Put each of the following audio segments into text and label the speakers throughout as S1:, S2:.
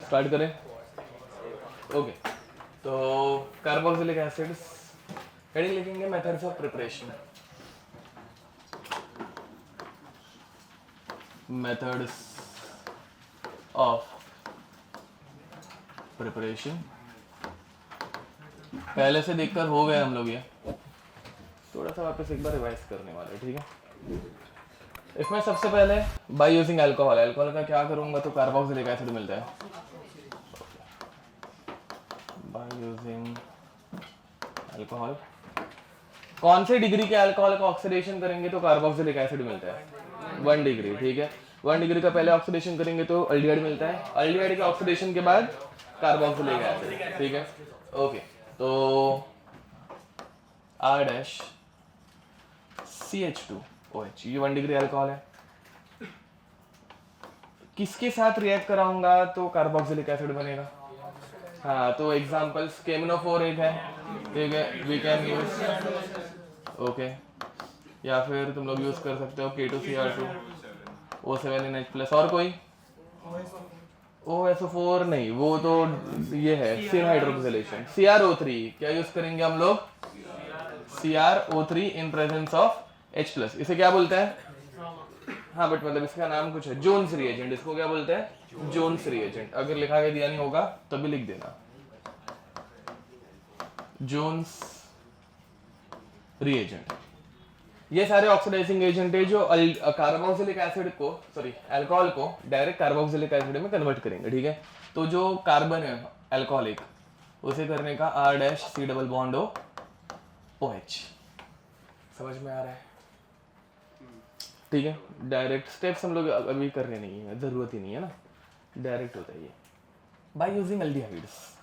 S1: Start करें? Okay, तो carboxylic acids heading लिखेंगे methods of preparation. Methods of preparation पहले से देखकर हो गए हम लोग, ये थोड़ा सा वापस एक बार रिवाइज करने वाले, ठीक है। इसमें सबसे पहले बाय यूजिंग अल्कोहल, अल्कोहल का क्या करूंगा तो कार्बोक्सिलिक एसिड मिलता है। बाय यूजिंग अल्कोहल, कौन से डिग्री के अल्कोहल का ऑक्सीडेशन करेंगे तो कार्बोक्सिलिक एसिड मिलता है? 1 डिग्री, ठीक है। 1 डिग्री का पहले ऑक्सीडेशन करेंगे तो अल्डिहाइड मिलता है, अल्डिहाइड के ऑक्सीडेशन के बाद कार्बोक्सिलिक एसिड, ठीक है। ओके, तो R डैश CH2OH, ये 1 डिग्री अल्कोहल है। किसके साथ रिएक्ट कराऊंगा तो कार्बोक्सिलिक एसिड बनेगा? हाँ, तो एग्जांपल्स KMnO4 एक है, ठीक है, वी कैन यूज, ओके, या फिर तुम लोग यूज कर सकते हो K2Cr2 O7NH+, और कोई OSO4 नहीं, वो तो ये है सिर हाइड्रोक्सिलेशन। CrO3 क्या यूज करेंगे हम लोग? CrO3 in presence of H+, इसे क्या बोलते हैं? हाँ, बट मतलब इसका नाम कुछ है, जोन्स रिएजेंट, इसको क्या बोलते हैं? Jones reagent. अगर लिखा के दिया नहीं होगा तभी लिख देना, जोन्स रिएजेंट। ये सारे ऑक्सीडाइजिंग एजेंट है जो कार्बोक्सिलिक एसिड को, सॉरी अल्कोहल को डायरेक्ट कार्बोक्सिलिक एसिड में कन्वर्ट करेंगे, ठीक है। तो जो कार्बन है अल्कोहलिक, उसे करने का R dash C double bond OH। समझ में आ रहा है? ठीक है, डायरेक्ट स्टेप्स हम लोग अभी करने नहीं है, जरूरत ही नहीं है ना, डायरेक्ट होता है ये। By using aldehydes,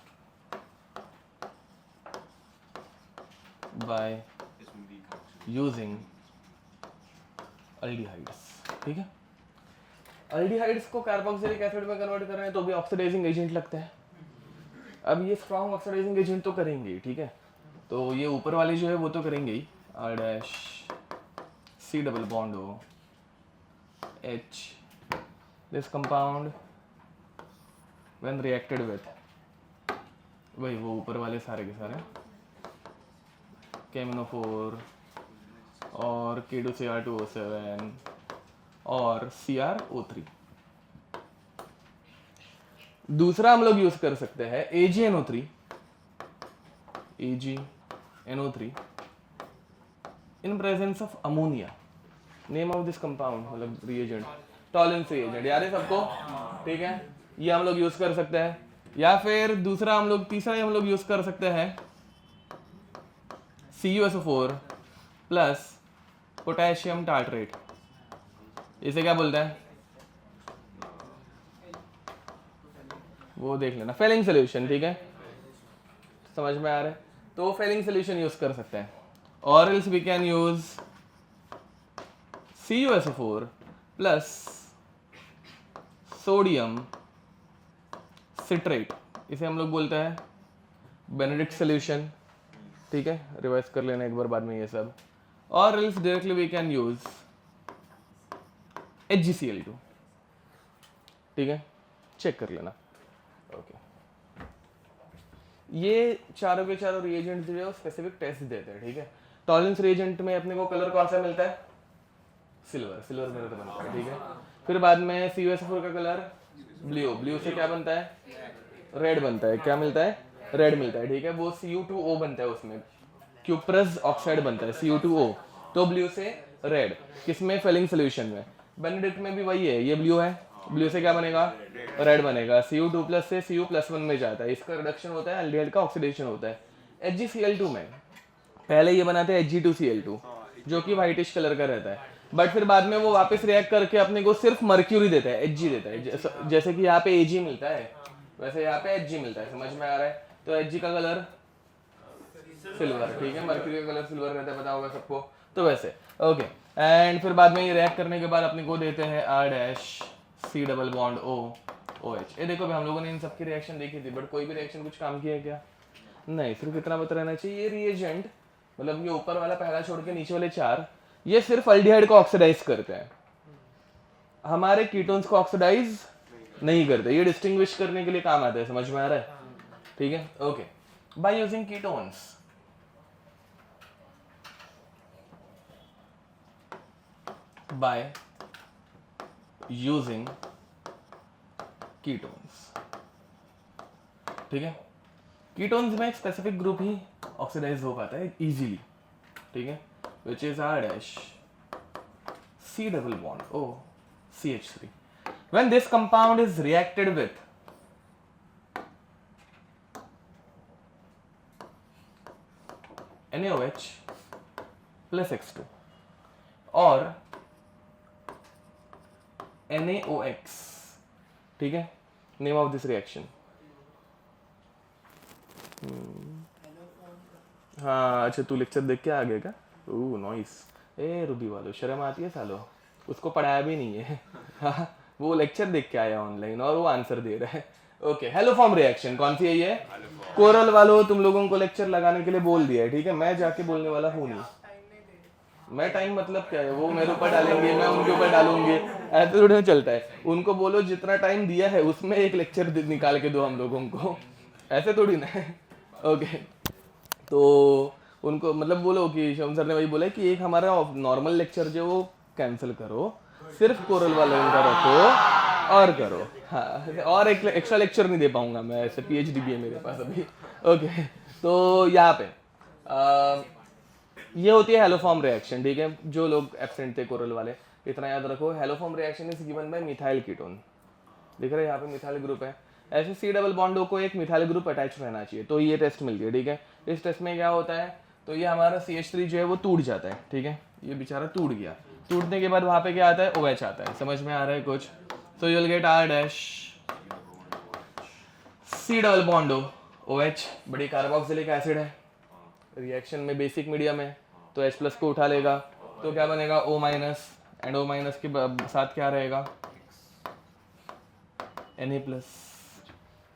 S1: by using aldehydes, ठीक है। अल्डिहाइड्स को कार्बोक्सिलिक एसिड में कन्वर्ट कर रहे हैं तो भी ऑक्सीडाइजिंग एजेंट लगता है। अब ये स्ट्रॉन्ग ऑक्सीडाइजिंग एजेंट तो करेंगे ही, ठीक है। तो ये ऊपर वाले जो है वो तो करेंगे ही, R dash C double bond OH, this compound when reacted with, वही वो ऊपर वाले सारे के सारे KMnO4 और K2Cr2O7 और CrO3। दूसरा हम लोग यूज कर सकते हैं AgNO3 in presence of ammonia. Name of this compound मतलब रिएजेंट, टॉलेंस रिएजेंट, याद है सबको, ठीक है। ये हम लोग यूज कर सकते हैं, या फिर दूसरा हम लोग, तीसरा हम लोग यूज कर सकते हैं CuSO4 प्लस पोटेशियम टार्ट्रेट। इसे क्या बोलते हैं? वो देख लेना, फेलिंग सोल्यूशन, ठीक है। समझ में आ रहा है? तो फेलिंग सोल्यूशन यूज कर सकते हैं, और else we can use CuSO4 plus sodium citrate, इसे हम लोग बोलते हैं बेनेडिक्ट सोल्यूशन, ठीक है। रिवाइज कर लेना एक बार बाद में ये सब, और else directly we can use HgCl2, ठीक है, चेक कर लेना। ओके, ये चारों के चारों रिएजेंट जो है वो स्पेसिफिक टेस्ट देते हैं, ठीक है। टॉलेंस रिएजेंट में अपने को कलर कौन सा मिलता है? सिल्वर, सिल्वर कलर बनता है, ठीक है। फिर बाद में CuSO4 का कलर ब्लू, ब्लू से क्या बनता है? रेड बनता है। क्या मिलता है? रेड मिलता है, ठीक है। वो Cu2O बनता है, उसमें क्यूप्रस ऑक्साइड बनता है Cu2O, तो ब्लू से रेड। किसमें? फेलिंग सोल्यूशन में। बेनेडिक्ट में भी वही है, ये ब्लू है, ब्लू से क्या बनेगा? रेड बनेगा। Cu2 प्लस से Cu+1 में जाता है, इसका रिडक्शन होता है, अल्डिहाइड का ऑक्सीडेशन होता है। HgCl2 में पहले ये बनाते हैं Hg2Cl2 जो कि व्हाइटिश कलर का रहता है, बट फिर बाद में वो वापस रिएक्ट करके अपने को सिर्फ मर्क्यूरी देता है, Hg देता है। जैसे कि यहाँ पे Ag मिलता है वैसे यहाँ पे Hg मिलता है। समझ में आ रहा है? तो Hg का कलर सिल्वर, ठीक है। मर्क्यूरी का कलर सिल्वर रहता है, पता होगा सबको। तो वैसे ओके, एंड फिर बाद में ये रिएक्ट करने के बाद अपने को देते हैं R dash C double bond OH। ये देखो हम लोगों ने इन सबकी रिएक्शन देखी थी, बट कोई भी रिएक्शन कुछ काम किया है क्या? नहीं। सिर्फ इतना पता रहना चाहिए, ये रिएजेंट मतलब ये ऊपर वाला पहला छोड़ के नीचे वाले चार, ये सिर्फ अल्डिहाइड को ऑक्सीडाइज करते हैं, हमारे कीटोन्स को ऑक्सीडाइज नहीं करते, ये डिस्टिंग्विश करने के लिए काम आता है, समझ में आ रहा है? ठीक है, okay. By using ketones, by using ketones, ठीक है। कीटोन्स में एक स्पेसिफिक ग्रुप ही ऑक्सीडाइज हो पाता है इजीली, ठीक है, which is R dash C double bond O CH3. When this compound is reacted with NaOH plus X2 और NaOX, ठीक है, name of this reaction. हाँ अच्छा, तू लेक्चर देख के आ गए क्या? ओह नॉइस। ए रूबी वालों, शर्म आती है सालो, उसको पढ़ाया भी नहीं है। हाँ, वो लेक्चर देख के आया ऑनलाइन और वो आंसर दे रहा है। ओके, हेलो फॉर्म रिएक्शन कौन सी है ये? कोरल वालों, तुम लोगों को लेक्चर लगाने के लिए बोल दिया है, ठीक है, मैं जाके बोलने वाला हूँ नहीं। मैं टाइम मतलब क्या है, वो मेरे ऊपर डालेंगे, मैं उनके ऊपर डालूंगी, ऐसे थोड़ी ना चलता है। उनको बोलो जितना टाइम दिया है उसमें एक लेक्चर निकाल के दो हम लोगों को, ऐसे थोड़ी ना है। ओके, तो उनको मतलब बोलो कि शम सर ने वही बोला कि एक हमारा नॉर्मल लेक्चर जो वो कैंसिल करो, सिर्फ कोरल वाला इनका रखो और करो। हाँ, और एक एक्स्ट्रा लेक्चर नहीं दे पाऊंगा मैं, ऐसे PhD भी है मेरे पास अभी। ओके, तो यहाँ पे ये होती है हेलोफॉर्म रिएक्शन, ठीक है। जो लोग एब्सेंट थे कोरल वाले, इतना याद रखो, haloform reaction is given by methyl ketone. दिख रहा है यहाँ पे मिथाइल ग्रुप है, ऐसे C डबल बॉन्ड को एक मिथाइल ग्रुप अटैच रहना चाहिए, तो ये टेस्ट मिल गया, ठीक है। इस टेस्ट में क्या होता है, तो ये हमारा CH3 जो है वो टूट जाता है, ठीक है, ये बेचारा टूट गया। टूटने के बाद वहाँ पे क्या आता है, OH आता है, समझ में आ रहा है कुछ? तो you will get R dash C double bond OH, बड़ी कार्बोक्सिलिक एसिड है, रिएक्शन में बेसिक मीडियम है, तो H प्लस को उठा लेगा, तो क्या बनेगा O minus, and O minus के साथ क्या रहेगा, Na प्लस,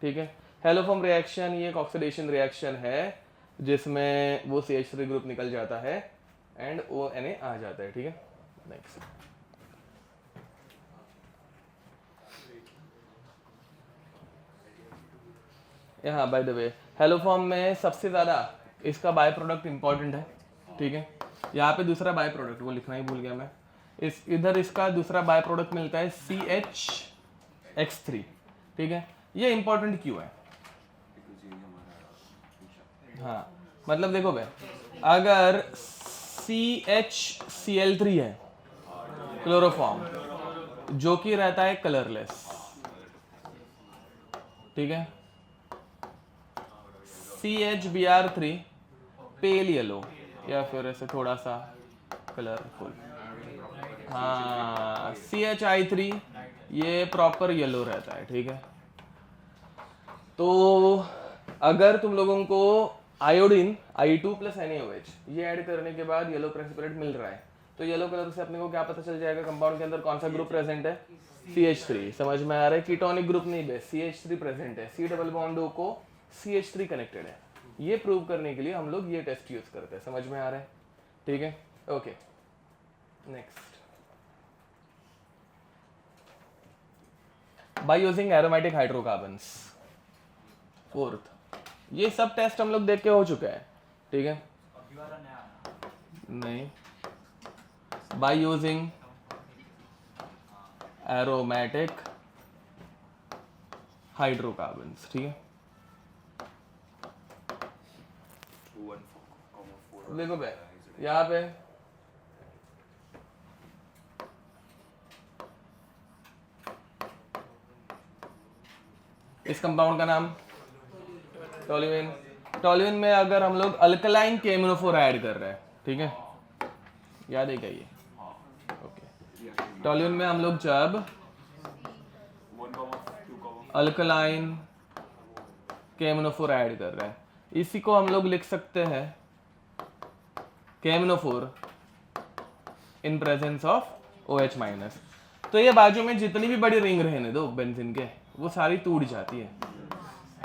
S1: ठीक है। हेलोफॉर्म रिएक्शन ये एक ऑक्सीडेशन रिएक्शन है जिसमें वो CH3 ग्रुप निकल जाता है एंड ONA आ जाता है, ठीक है। नेक्स्ट, यहाँ बाय द वे हेलोफॉर्म में सबसे ज़्यादा इसका बाय प्रोडक्ट इंपॉर्टेंट है, ठीक है। यहाँ पे दूसरा बाय प्रोडक्ट वो लिखना ही भूल गया मैं, इस इधर इसका दूसरा बाय प्रोडक्ट मिलता है CHX3, ठीक है। ये इंपॉर्टेंट क्यों है? हाँ, मतलब देखो भाई, अगर CHCl3 है क्लोरोफॉर्म, जो कि रहता है कलरलेस, ठीक है, CHBr3 पेल येलो या फिर ऐसे थोड़ा सा कलरफुल, हाँ, CHI3 ये प्रॉपर येलो रहता है, ठीक है। तो अगर तुम लोगों को आयोडीन I2 प्लस NaOH ये ऐड करने के बाद येलो प्रेसिपिटेट मिल रहा है, तो येलो कलर से अपने को क्या पता चल जाएगा, कंपाउंड के अंदर कौन सा ग्रुप प्रेजेंट है, CH3, समझ में आ रहा है? कीटोनिक ग्रुप नहीं बे, CH3 प्रेजेंट है, C डबल बॉन्ड O को CH3 कनेक्टेड है। ये प्रूव करने के लिए हम लोग ये टेस्ट यूज करते हैं, समझ में आ रहा है? ठीक है, okay. Next, by using aromatic hydrocarbons, fourth. ये सब टेस्ट हम लोग देख के हो चुका है, ठीक है। नहीं, बाय यूजिंग एरोमेटिक हाइड्रोकार्बन्स, ठीक है। देखो भाई, यहाँ पे इस कंपाउंड का नाम टोल्यूइन। टोल्यूइन में अगर हम लोग अल्कलाइन केमिनोफोर ऐड कर रहे हैं, ठीक है, याद है क्या ये? ओके, टोल्यूइन में हम लोग जब अल्कलाइन केमिनोफोर ऐड कर रहे हैं, इसी को हम लोग लिख सकते हैं केमिनोफोर in presence of OH minus. तो ये बाजू में जितनी भी बड़ी रिंग रहने दो बेंजीन के, वो सारी टूट जाती है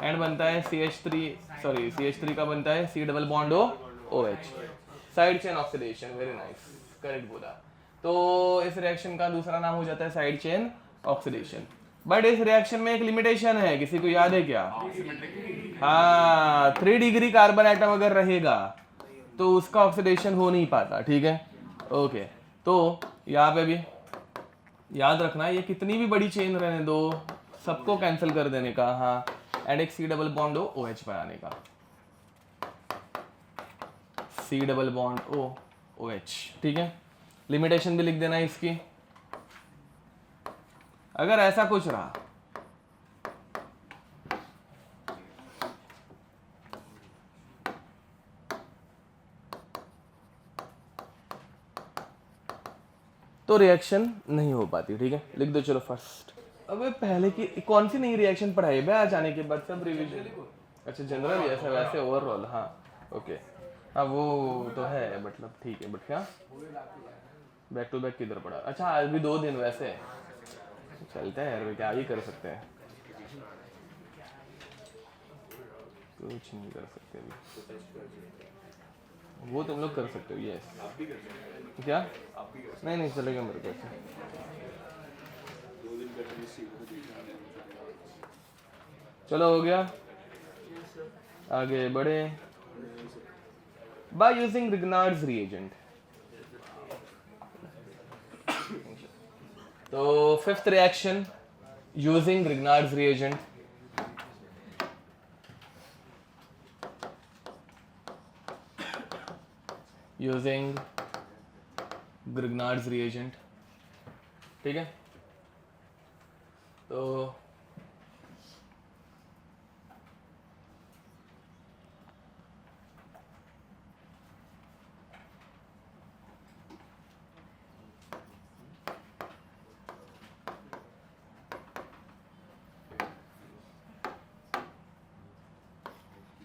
S1: एंड बनता है CH3 का बनता है C double bond OH, side chain oxidation. Very nice, correct बोला। तो इस रिएक्शन का दूसरा नाम हो जाता है साइड चेन ऑक्सीडेशन। बट इस रिएक्शन में एक लिमिटेशन है, किसी को याद है क्या? हाँ, 3 डिग्री कार्बन एटम अगर रहेगा तो उसका ऑक्सीडेशन हो नहीं पाता, ठीक है। ओके, तो यहाँ पे भी याद रखना, ये कितनी भी बड़ी चेन रहने दो, सबको कैंसिल कर देने का। हाँ, एड एक C double bond O OH बनाने का, C double bond O OH, ठीक है। लिमिटेशन भी लिख देना इसकी। अगर ऐसा कुछ रहा तो रिएक्शन नहीं हो पाती, ठीक है। लिख दो, चलो फर्स्ट। अबे पहले की कौन सी नई रिएक्शन पढ़ाई है आज आने के बाद? सब रिवीजन। अच्छा, जनरल ऐसा वैसे ओवरऑल, हाँ ओके। हाँ वो तो है, मतलब ठीक है, बट क्या बैक टू बैक किधर पड़ा? अच्छा, आज भी 2 दिन वैसे चलते हैं यार, क्या ही कर सकते हैं, कुछ नहीं कर सकते अभी। वो तुम लोग कर सकते हो, यस। क्या? नहीं नहीं चलेगा मेरे को ऐसे। चलो हो गया, आगे बढ़े। बाय यूजिंग रिग्नार्ड्स रिएजेंट, तो 5th reaction using Grignard's reagent. Using Grignard's reagent, ठीक है। तो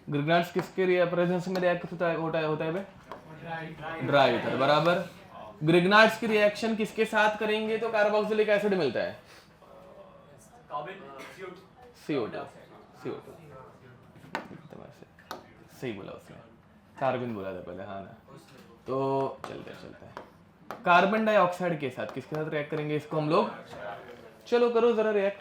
S1: ग्रिग्नार्ड्स किसके प्रेजेंस में रिएक्ट होता है बे? ड्राई ईथर, बराबर। ग्रिग्नार्ड्स की रिएक्शन किसके साथ करेंगे तो कार्बोक्सिलिक एसिड मिलता है? CO2। सही बोला उसने, कार्बन बोला था पहले, हाँ ना। तो चलते हैं कार्बन डाइऑक्साइड के साथ किसके साथ रिएक्ट करेंगे इसको हम लोग? चलो करो जरा रिएक्ट।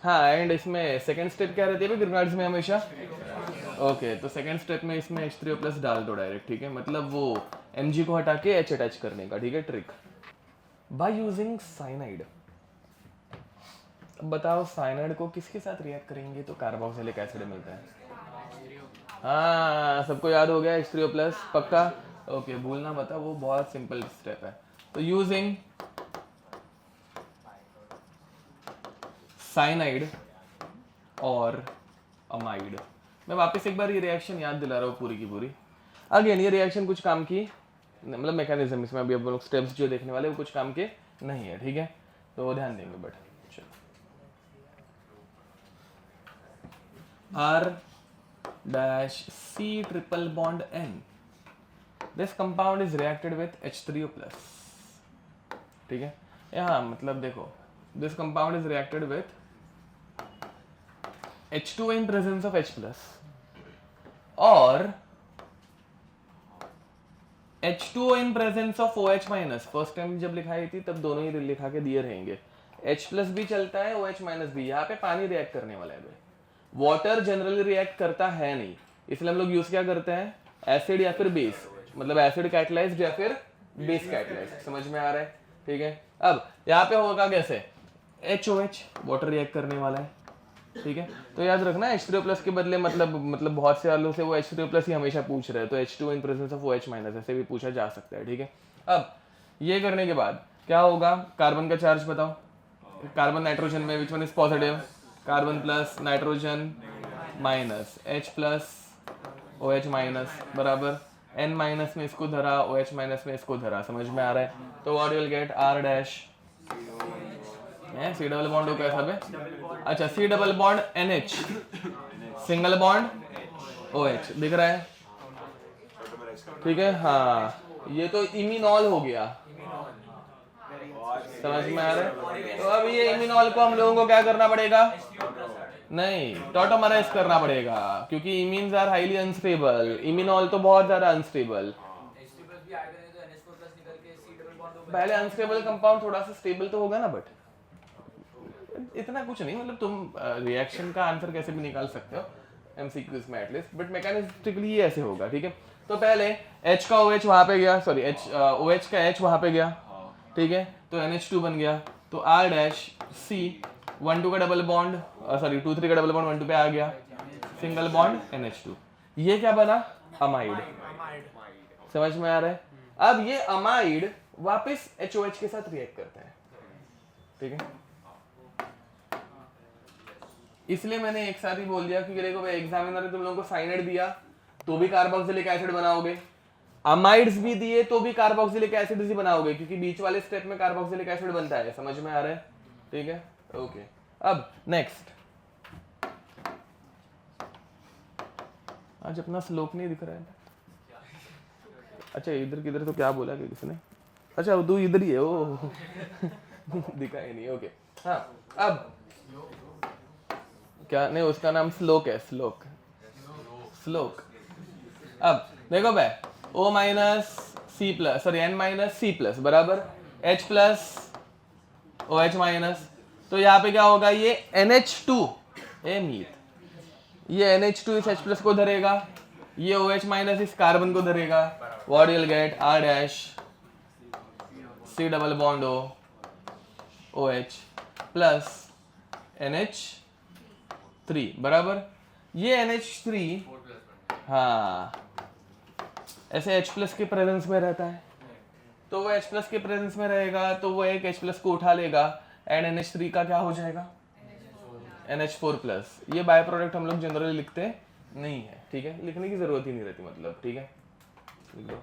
S1: हाँ, एंड इसमें सेकंड स्टेप क्या रहती है ग्रिग्नार्ड्स में हमेशा? ओके, तो सेकंड स्टेप में इसमें H3O+ डाल दो डायरेक्ट, ठीक है। मतलब वो Mg को हटा के H अटैच करने का, ठीक है, ट्रिक। बाय यूजिंग साइनाइड, अब बताओ साइनाइड को किसके साथ रिएक्ट करेंगे तो कार्बोक्सिलिक एसिड मिलता है? हाँ, सबको याद हो गया, H3O+, पक्का? ओके, भूलना मत, वो बहुत सिंपल स्टेप है। तो यूजिंग साइनाइड और अमाइड, मैं वापस एक बार ये रिएक्शन याद दिला रहा हूँ पूरी की पूरी। अगेन ये रिएक्शन कुछ काम की, मतलब मैकेनिज्म इसमें अभी अब लोग स्टेप्स जो देखने वाले वो कुछ काम के नहीं है, ठीक है, तो ध्यान देंगे। बट चलो, R-C triple bond N, this compound is reacted with H3O+, ठीक है। यहाँ मतलब देखो, this compound is reacted with H2 in presence of H+, और H2O in presence of OH-। First time जब लिखाई थी तब दोनों ही लिखा के दिए रहेंगे, H+ भी चलता है, OH- भी। यहाँ पे पानी रिएक्ट करने वाला है, वाटर जनरली रिएक्ट करता है नहीं, इसलिए हम लोग यूज क्या करते हैं? एसिड या फिर बेस, मतलब एसिड कैटलाइज्ड या फिर बेस कैटलाइज्ड। समझ में आ रहा है, ठीक है। अब यहाँ पे होगा कैसे? HOH वाटर रिएक्ट करने वाला है, ठीक है। तो याद रखना H3O+ के बदले मतलब बहुत से वालों से वो H3O+ ही हमेशा पूछ रहे हैं, तो H2 in presence of OH- ऐसे भी पूछा जा सकता है, ठीक है। अब ये करने के बाद क्या होगा? कार्बन का चार्ज बताओ, कार्बन नाइट्रोजन में विच one is positive? Carbon plus nitrogen minus H+ OH- बराबर। N- में इसको धरा, OH- में इसको धरा, समझ में आ रहा है? तो what you will get? R' C double bond हो कैसा बे? अच्छा, C double bond NH, single bond OH, दिख रहा है, ठीक है। हाँ, ये तो इमिनॉल हो गया, समझ में आ रहा है? तो अब ये इमिनॉल को हम लोगों को क्या करना पड़ेगा? नहीं, टॉटोमराइज करना पड़ेगा, क्योंकि इमीन्स आर हाईली अनस्टेबल, इमिनॉल तो बहुत ज्यादा अनस्टेबल। पहले अनस्टेबल कंपाउंड थोड़ा सा स्टेबल तो होगा ना, बट इतना कुछ नहीं, मतलब तुम रिएक्शन का आंसर कैसे भी निकाल सकते हो एमसीक्यूज में एटलीस्ट, बट मैकेनिस्टिकली ये ऐसे होगा, ठीक है। तो पहले H का OH वहां पे गया, सॉरी OH का H वहां पे गया, ठीक है, तो NH2 बन गया। तो R डैश C 1-2 का डबल बॉन्ड, सॉरी 2-3 का डबल बॉन्ड 1-2 पे आ गया, सिंगल बॉन्ड NH2, ये क्या बना, अमाइड। समझ में आ रहा है? अब ये अमाइड वापस HOH के साथ रिएक्ट करता है, ठीक है। इसलिए मैंने एक साथ ही बोल दिया क्योंकि देखो भाई एग्जामिनर ने तुम लोगों को साइनाइड दिया तो भी कार्बोक्सिलिक एसिड बनाओगे, अमाइड्स भी दिए तो भी कार्बोक्सिलिक एसिड ही बनाओगे, क्योंकि बीच वाले स्टेप में कार्बोक्सिलिक एसिड बनता है। समझ में आ रहा है? ठीक है, ओके। अब नेक्स्ट, आज अपना श्लोक नहीं दिख रहा है। अच्छा इधर किधर तो क्या बोला कि किसने, अच्छा तू इधर ही है, ओ दिखा ही नहीं, ओके। हाँ अब क्या नहीं, उसका नाम श्लोक है, श्लोक, श्लोक। अब देखो भाई O minus C plus, sorry N minus C plus बराबर H प्लस OH माइनस, तो यहाँ पे क्या होगा, ये NH2 मीट, ये NH2 इस H प्लस को धरेगा, ये OH माइनस इस कार्बन को धरेगा, what you will get R dash C double bond O OH plus NH3 बराबर, ये NH3 हाँ ऐसे H प्लस के प्रेजेंस में रहता है, तो वो H प्लस के प्रेजेंस में रहेगा तो वो एक H प्लस को उठा लेगा एंड NH3 का क्या हो जाएगा, NH4 प्लस। ये बाय प्रोडक्ट हम लोग जनरली लिखते नहीं है, ठीक है, लिखने की जरूरत ही नहीं रहती, मतलब ठीक है, लिख दो।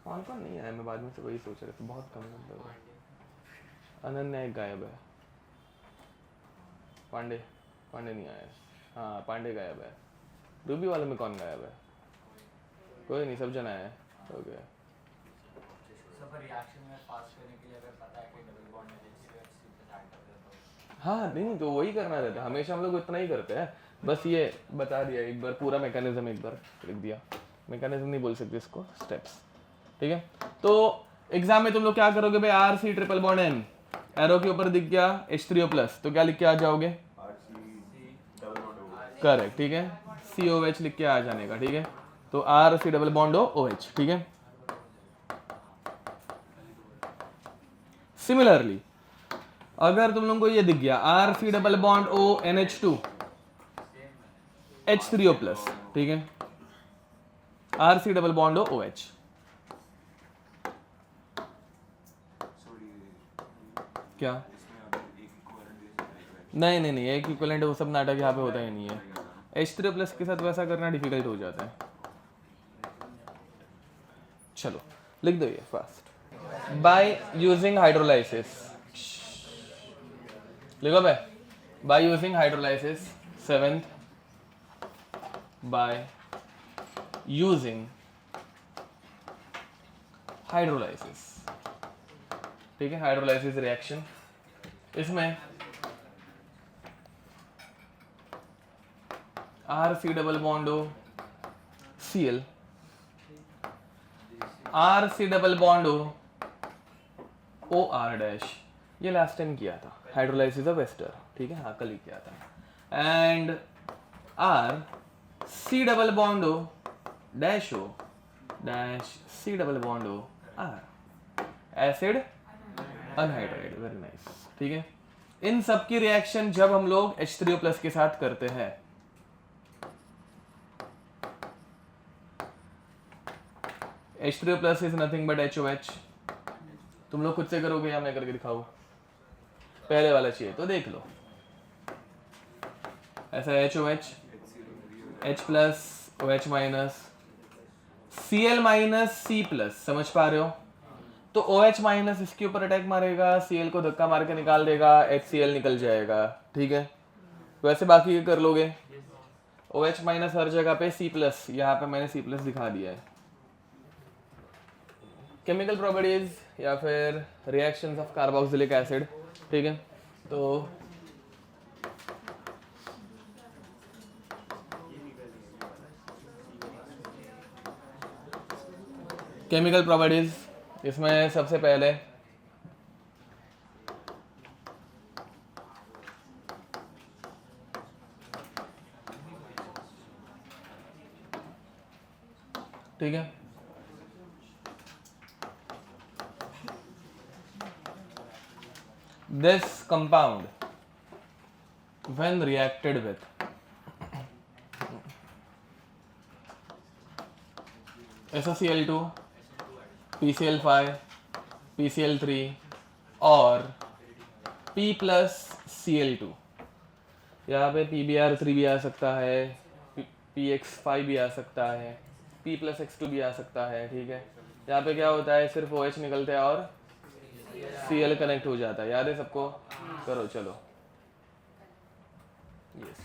S1: कौन कौन नहीं आया, मैं बाद में से वही सोच रहा था, बहुत कम मतलब। अनन्या एक गायब है, पांडे नहीं आया, हाँ पांडे गायब है, रूबी वाले में कौन गायब है, कोई नहीं, सब जन आया है, हो गया। हाँ नहीं तो वही करना रहता है हमेशा, हम लोग इतना ही करते हैं, बस ये बता दिया एक बार, पूरा मैकेनिज्म एक बार लिख दिया, मैकेनिज्म नहीं बोल सकते इसको, स्टेप्स, ठीक है। तो एग्जाम में तुम लोग क्या करोगे भाई, RC triple bond N, arrow के ऊपर दिख गया H3O प्लस, तो क्या लिख के आ जाओगे, करेक्ट, ठीक है, COH लिख के आ जाने का, ठीक है, तो RC डबल बॉन्ड OH, ठीक है। सिमिलरली अगर तुम लोगों को ये दिख गया RC double bond O NH2 H3O plus, ठीक है, RC डबल बॉन्ड OH, क्या नहीं एक इक्विवेलेंट वो सब नाटक यहाँ पे होता ही नहीं है, H3O प्लस के साथ वैसा करना डिफिकल्ट हो जाता है। चलो लिख दो ये फास्ट, बाय यूजिंग हाइड्रोलाइसिस, लिखो भाई, by using hydrolysis, 7th by using hydrolysis, ठीक है, हाइड्रोलाइसिस रिएक्शन, इसमें RC double bond O Cl, RC double bond O OR dash, ये लास्ट टाइम किया था हाइड्रोलाइसिस ऑफ एस्टर, ठीक है, हाँ कल ही किया था, and RC double bond O dash O dash C double bond O R, acid anhydride, very nice, ठीक है। इन सब की रिएक्शन जब हम लोग H3O प्लस के साथ करते हैं, H3O plus is nothing but HOH, तुम लोग खुद से करोगे या मैं करके दिखाऊं, पहले वाला चाहिए तो देख लो, ऐसा HOH H plus OH minus Cl minus C plus, समझ पा रहे हो, तो OH माइनस इसके ऊपर अटैक मारेगा, Cl को धक्का मार के निकाल देगा, HCl निकल जाएगा, ठीक है, वैसे बाकी ये कर लोगे, OH माइनस हर जगह पे, C प्लस यहाँ पे मैंने C प्लस दिखा दिया है। केमिकल प्रॉपर्टीज या फिर रिएक्शंस ऑफ कार्बोक्सिलिक एसिड, ठीक है, तो केमिकल प्रॉपर्टीज, इसमें सबसे पहले ठीक है। This compound when reacted with SaCl2, PCl5, PCl3 और P plus Cl2, यहाँ पे PbR3 भी आ सकता है, PX5 भी आ सकता है, P plus X2 भी आ सकता है, ठीक है। यहाँ पे क्या होता है, सिर्फ OH निकलते हैं और Cl कनेक्ट हो जाता है, याद है सबको? करो चलो। यस,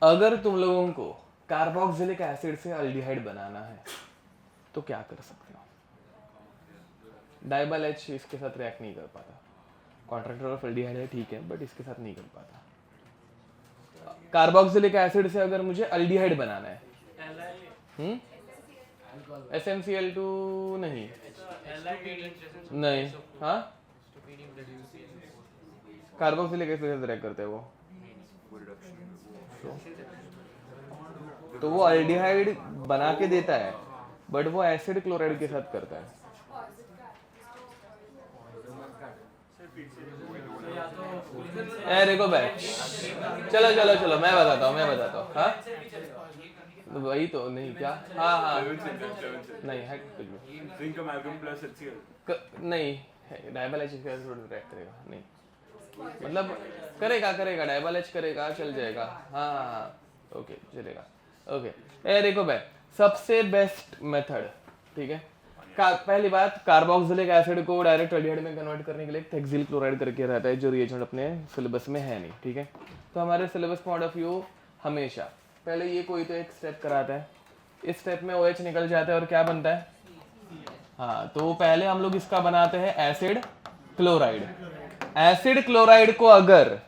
S1: अगर तुम लोगों को कार्बोक्सिलिक एसिड से अल्डिहाइड बनाना है तो क्या कर सकते हो? डाइबल एच इसके साथ रिएक्ट नहीं कर पाता, कॉन्ट्रैक्टर ऑफ अल्डिहाइड है ठीक है, बट इसके साथ नहीं कर पाता। कार्बोक्सिलिक एसिड से अगर मुझे अल्डिहाइड बनाना है, SnCl2 नहीं, नहीं, हाँ कार्बोक्सिलिक एसिड से रिएक्ट करते हैं वो, तो वो अल्डिहाइड बना के देता है, बट वो एसिड क्लोराइड के साथ करता है। देखो बैच, चलो चलो चलो मैं बताता हूँ, हाँ वही तो नहीं क्या, हाँ नहीं है नहीं, डाइबल एच रिएक्ट करेगा नहीं, मतलब करेगा डाइबल एच करेगा, चल जाएगा, हाँ ओके चलेगा, ओके। देखो भाई, सबसे बेस्ट मेथड, ठीक है, पहली बात, कार्बोक्सिलिक एसिड को डायरेक्ट अल्डिहाइड में कन्वर्ट करने के लिए हेक्सिल क्लोराइड करके रहता है, जो रिएजेंट अपने सिलेबस में है नहीं, ठीक है। तो हमारे सिलेबस पॉइंट ऑफ व्यू हमेशा पहले ये कोई तो एक स्टेप कराता है, इस स्टेप में OH निकल जाता है और क्या बनता है, हाँ, तो पहले हम लोग इसका बनाते हैं एसिड क्लोराइड। एसिड क्लोराइड को अगर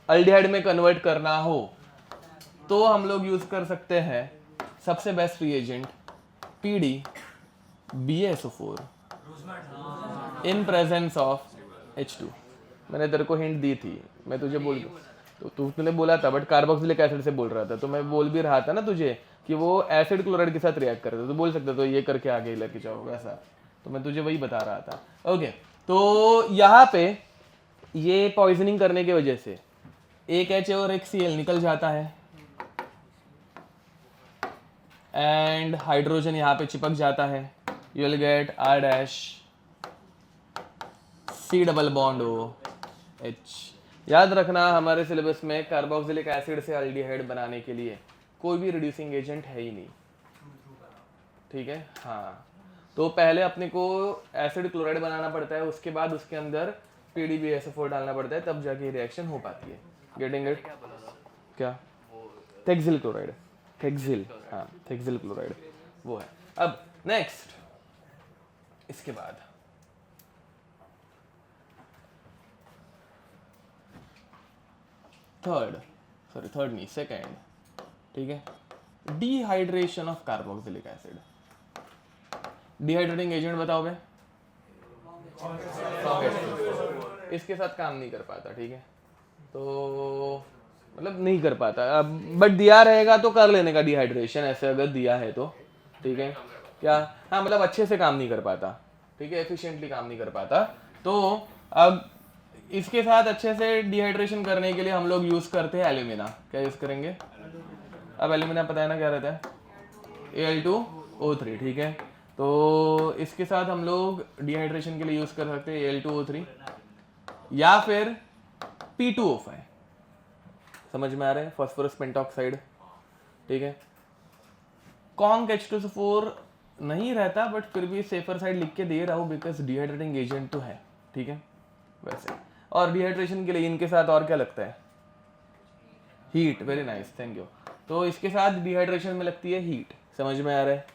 S1: अल्डिहाइड में कन्वर्ट करना हो तो हम लोग यूज कर सकते हैं सबसे best reagent PdBSO4 in presence of H2। मैंने तेरे को हिंट दी थी, मैं तुझे बोल तो तूने बोला था, बट कार्बोक्सिलिक एसिड से बोल रहा था, तो मैं बोल भी रहा था ना तुझे कि वो एसिड क्लोराइड के साथ रिएक्ट करता है, तो बोल सकता तो ये करके आगे लेके जाओ वैसा, तो मैं तुझे वही बता रहा था, ओके। तो यहाँ पे ये पॉइजनिंग करने की वजह से एक H और एक Cl निकल जाता है, एंड हाइड्रोजन यहाँ पे चिपक जाता है, you will get R' C double bond OH। याद रखना, हमारे सिलेबस में कार्बोक्सिलिक एसिड से अल्डिहाइड बनाने के लिए कोई भी रिड्यूसिंग एजेंट है ही नहीं, ठीक है, हाँ। तो पहले अपने को एसिड क्लोराइड बनाना पड़ता है, उसके बाद उसके अंदर PdBSO4 डालना पड़ता है, तब जाके रिएक्शन हो पाती है। Getting it? क्या? हेक्सिल क्लोराइड, हेक्सिल, हाँ हेक्सिल क्लोराइड वो है। अब नेक्स्ट, इसके बाद थर्ड नहीं, सेकेंड, ठीक है, dehydration of carboxylic acid. Dehydrating agent बताओ बे, इसके साथ काम नहीं कर पाता, ठीक है, तो मतलब नहीं कर पाता, बट दिया रहेगा तो कर लेने का डिहाइड्रेशन, ऐसे अगर दिया है तो, ठीक है, क्या, हाँ मतलब अच्छे से काम नहीं कर पाता, ठीक है, एफिशिएंटली काम नहीं कर पाता। तो अब इसके साथ अच्छे से डिहाइड्रेशन करने के लिए हम लोग यूज करते हैं एल्यूमिना। क्या यूज करेंगे? अब एल्यूमिना पता है ना क्या रहता है, Al2O3, ठीक है, तो इसके साथ हम लोग डिहाइड्रेशन के लिए यूज कर सकते हैं Al2O3 या फिर P2O5, समझ में आ रहा है, फास्फोरस पेंटॉक्साइड, ठीक है। कॉन्क H2SO4 नहीं रहता, बट फिर भी सेफर साइड लिख के दे रहा हूँ बिकॉज डिहाइड्रेटिंग एजेंट तो है, ठीक है, वैसे। और डिहाइड्रेशन के लिए इनके साथ और क्या लगता है? Heat, very nice, thank you. तो इसके साथ डिहाइड्रेशन में लगती है हीट, समझ में आ रहा है,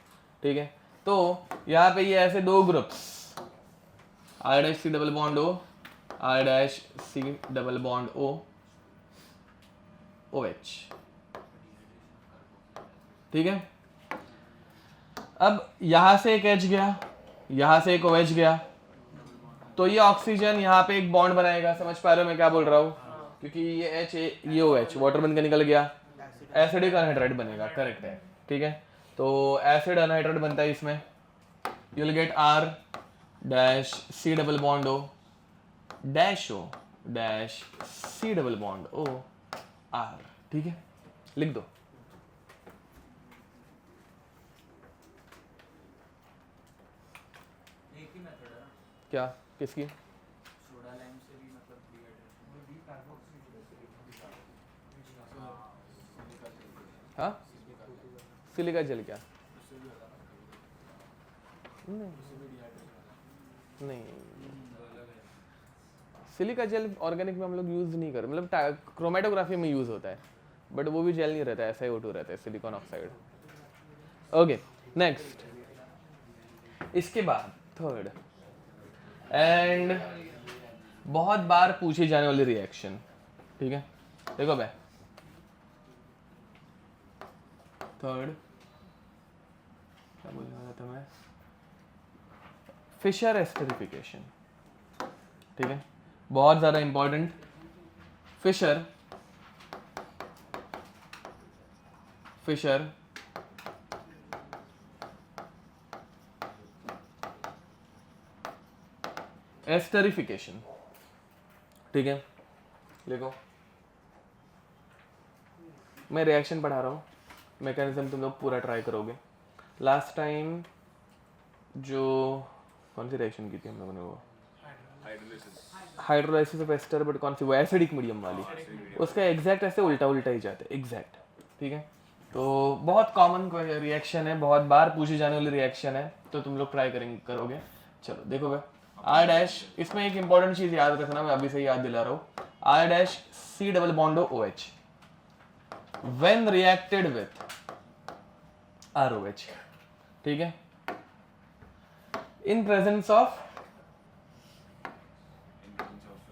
S1: ठीक है। तो यहाँ पे ये ऐसे दो groups, R' C double bond O, R' C double bond O, OH, ठीक है। अब यहां से एक H गया, यहां से एक OH गया, तो ये ऑक्सीजन यहाँ पे एक बॉन्ड बनाएगा, समझ पा रहे हो मैं क्या बोल रहा हूँ, क्योंकि ये H ये OH वाटर बन के निकल गया, एसिडिक अनहाइड्राइड बनेगा, करेक्ट है, ठीक है। तो एसिड अनहाइड्राइड बनता है इसमें, you will get R dash C double bond O dash O dash C double bond O R, ठीक है, लिख दो।
S2: एक ही मेथड है ना,
S1: क्या किसकी?
S2: सोडा लाइम से भी मतलब
S1: हाँ सिलिका जेल क्या? नहीं सिलिका जेल ऑर्गेनिक में हम लोग यूज नहीं कर, मतलब क्रोमेटोग्राफी में यूज होता है, बट वो भी जेल नहीं रहता है, SiO2 रहता है, सिलिकॉन ऑक्साइड। ओके नेक्स्ट, इसके बाद थर्ड एंड बहुत बार पूछी जाने वाली रिएक्शन, ठीक है, देखो भाई थर्ड क्या बोलने वाला था मैं, फिशर एस्टरिफिकेशन, ठीक है, बहुत ज्यादा इंपॉर्टेंट। फिशर एस्टरिफिकेशन, ठीक है, देखो मैं रिएक्शन पढ़ा रहा हूँ, मैकेनिज्म तुम लोग पूरा ट्राई करोगे। लास्ट टाइम जो कौन सी रिएक्शन की थी हम लोगों ने, वो हाइड्रोलाइसिस ऑफ एस्टर, बट कौन सी, वो एसिडिक मीडियम वाली, उसका एग्जैक्ट ऐसे उल्टा उल्टा ही जाता है एग्जैक्ट, ठीक है। तो बहुत कॉमन रिएक्शन है, बहुत बार पूछी जाने वाली रिएक्शन है, तो तुम लोग ट्राई करोगे। चलो देखो भाई R डैश, इसमें एक इंपॉर्टेंट चीज याद रखना, मैं अभी से याद दिला रहा हूँ, R dash C double bond OH when reacted with ROH, ठीक है, इन प्रेजेंस ऑफ,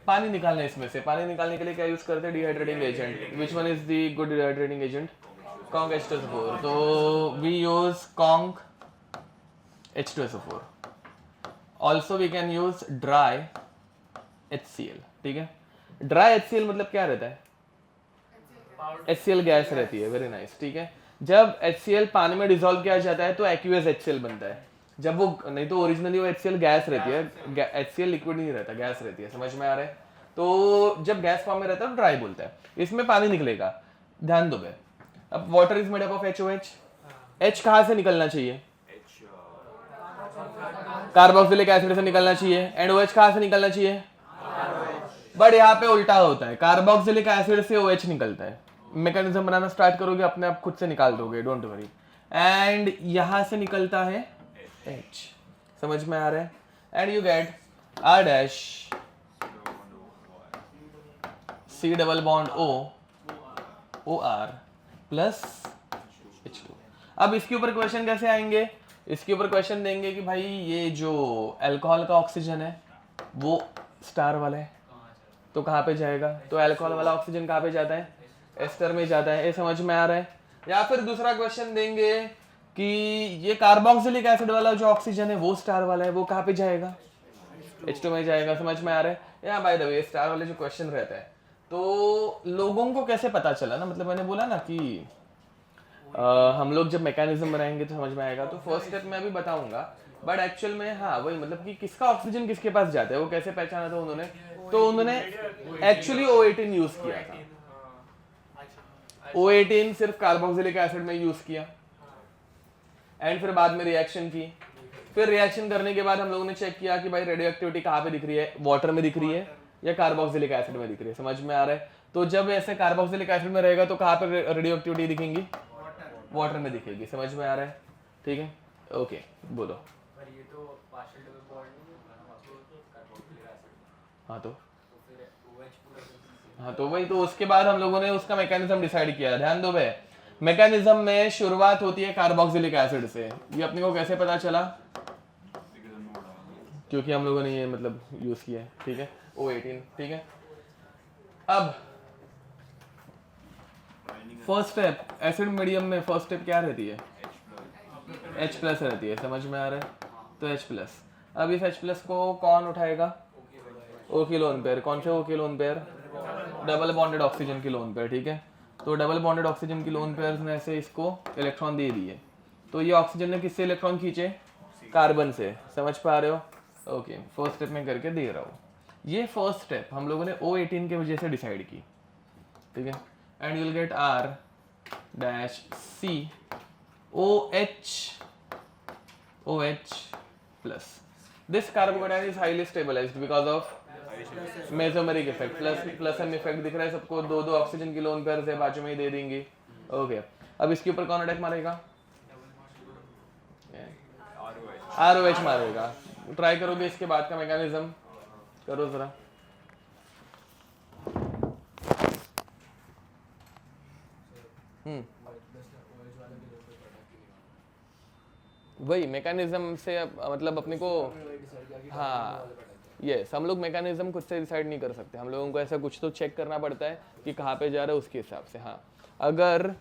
S1: पानी निकालना, इसमें से पानी निकालने के लिए क्या यूज करते हैं, dehydrating agent. Which one is the good dehydrating agent? Conc H2SO4, तो we use conc H2SO4, also we can use dry HCl, ठीक है। ड्राई HCl मतलब क्या रहता है, HCl गैस रहती है, वेरी नाइस, ठीक है। जब HCl पानी में डिसॉल्व किया जाता है तो एक्यूएस HCl बनता है, जब वो नहीं तो ओरिजिनली वो HCl गैस रहती है, HCl लिक्विड नहीं रहता, गैस रहती है, समझ में आ रहा है। तो जब गैस फॉर्म में रहता है तो ड्राई बोलता है, इसमें पानी निकलेगा, ध्यान दो बे। अब water is made up of HOH, H कहाँ से निकलना चाहिए, कार्बोक्सिलिक एसिड से निकलना चाहिए, एंड OH कहाँ से निकलना चाहिए, बट यहाँ पे उल्टा होता है, कार्बोक्सिलिक एसिड से OH निकलता है। मैकेनिज्म बनाना स्टार्ट करोगे अपने आप खुद से निकाल दोगे, डोंट वरी। एंड यहां से निकलता है H, समझ में आ रहा है, and you get R dash C double bond O OR plus H2। अब इसके ऊपर क्वेश्चन कैसे आएंगे, इसके ऊपर क्वेश्चन देंगे कि भाई ये जो अल्कोहल का ऑक्सीजन है वो स्टार वाला है, तो कहाँ पे जाएगा, तो अल्कोहल वाला ऑक्सीजन कहाँ पे जाता है, एस्टर में जाता है, ये समझ में आ रहा है। या फिर दूसरा क्वेश्चन देंगे कि ये कार्बोक्सिलिक एसिड वाला जो ऑक्सीजन है वो स्टार वाला है, वो कहाँ पे जाएगा, H2 में जाएगा, समझ में आ रहा है। या बाय द वे स्टार वाले जो क्वेश्चन रहता है, तो लोगों को कैसे पता चला ना, मतलब मैंने बोला ना कि हम लोग जब मैकेनिज्म बनाएंगे तो समझ में आएगा, तो फर्स्ट स्टेप मैं अभी बताऊंगा, बट एक्चुअल में हाँ वही मतलब कि किसका ऑक्सीजन किसके पास जाता है वो कैसे पहचाना था उन्होंने, तो उन्होंने एक्चुअली O18 यूज किया था, O18 सिर्फ कार्बोक्सिलिक एसिड में यूज किया, एंड फिर बाद में रिएक्शन की, फिर रिएक्शन करने के बाद हम लोगों ने चेक किया कि भाई रेडियो एक्टिविटी कहाँ पे दिख रही है, वाटर में दिख रही है या कार्बोक्सिलिक एसिड में दिख रही है, समझ में आ रहा है। तो जब ऐसे कार्बोक्सिलिक एसिड में रहेगा तो कहाँ पे रेडियो एक्टिविटी दिखेंगी, वाटर में दिखेगी, समझ में आ रहा है, ठीक है, ओके बोलो।
S2: पर ये तो partial double bond carboxylic acid,
S1: हाँ तो
S2: फिर OH पूरा,
S1: हाँ तो वही, तो उसके बाद हम लोगों ने उसका मैकेनिज्म डिसाइड किया, ध्यान दो भाई। मैकेनिज्म में शुरुआत होती है कार्बोक्सिलिक एसिड से, ये अपने को कैसे पता चला, क्योंकि हम लोगों ने ये मतलब यूज किया है, ठीक है, O18, ठीक है। अब फर्स्ट स्टेप एसिड मीडियम में फर्स्ट स्टेप क्या रहती है, H प्लस रहती है, समझ में आ रहा है, तो H प्लस। अब इस H प्लस को कौन उठाएगा, O किलो एम्पेयर, कौन से O kilo ampere, double bonded oxygen की लोन पेयर, ठीक है। तो डबल बॉन्डेड ऑक्सीजन की लोन पेयर्स ने ऐसे इसको इलेक्ट्रॉन दे दिए, तो ये ऑक्सीजन ने किससे इलेक्ट्रॉन खींचे, कार्बन से। समझ पा रहे हो? ओके, फर्स्ट स्टेप में करके दे रहा हूँ। ये फर्स्ट स्टेप हम लोगों ने O18 के वजह से डिसाइड की, ठीक है। And you will get R dash C OH plus. This carbonation is highly stabilized because of mesomeric effect. Plus M effect दिख रहा है सबको, दो दो ऑक्सीजन की लोन पेयर है, बाजू में ही दे देंगे। ओके, अब इसके ऊपर कौन अटैक मारेगा? ROH मारेगा। ट्राई करोगे इसके बाद का मैकेनिज्म, करो जरा। वही मैकेनिज्म से मतलब अपने को, हाँ यस, हम लोग मैकेनिज्म खुद से डिसाइड नहीं कर सकते, हम लोगों को ऐसा कुछ तो चेक करना पड़ता है कि कहाँ पे जा रहा है उसके हिसाब से। हाँ, अगर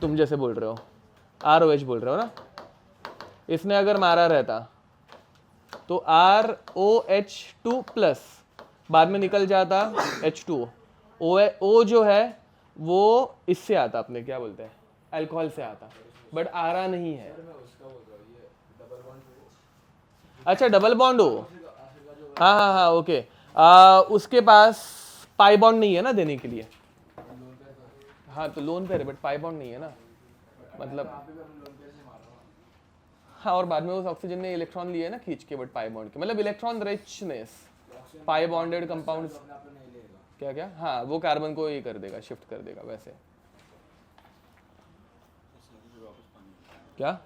S1: तुम जैसे बोल रहे हो ROH बोल रहे हो ना, इसने अगर मारा रहता तो ROH2 प्लस बाद में निकल जाता H2O। O जो है वो इससे आता, अपने क्या बोलते हैं, अल्कोहल से आता, बट आ रहा नहीं है। अच्छा, डबल बॉन्ड हो, हाँ हाँ हाँ ओके। उसके पास पाई बॉन्ड नहीं है ना देने के लिए। हाँ तो लोन पे है बट पाई बॉन्ड नहीं है ना, मतलब हाँ, और बाद में उस ऑक्सीजन ने इलेक्ट्रॉन लिए ना खींच के, बट पाई बॉन्ड के मतलब इलेक्ट्रॉन रिचनेस, पाई बॉन्डेड कंपाउंड्स क्या क्या, हाँ वो कार्बन को ये कर देगा, शिफ्ट कर देगा वैसे। क्या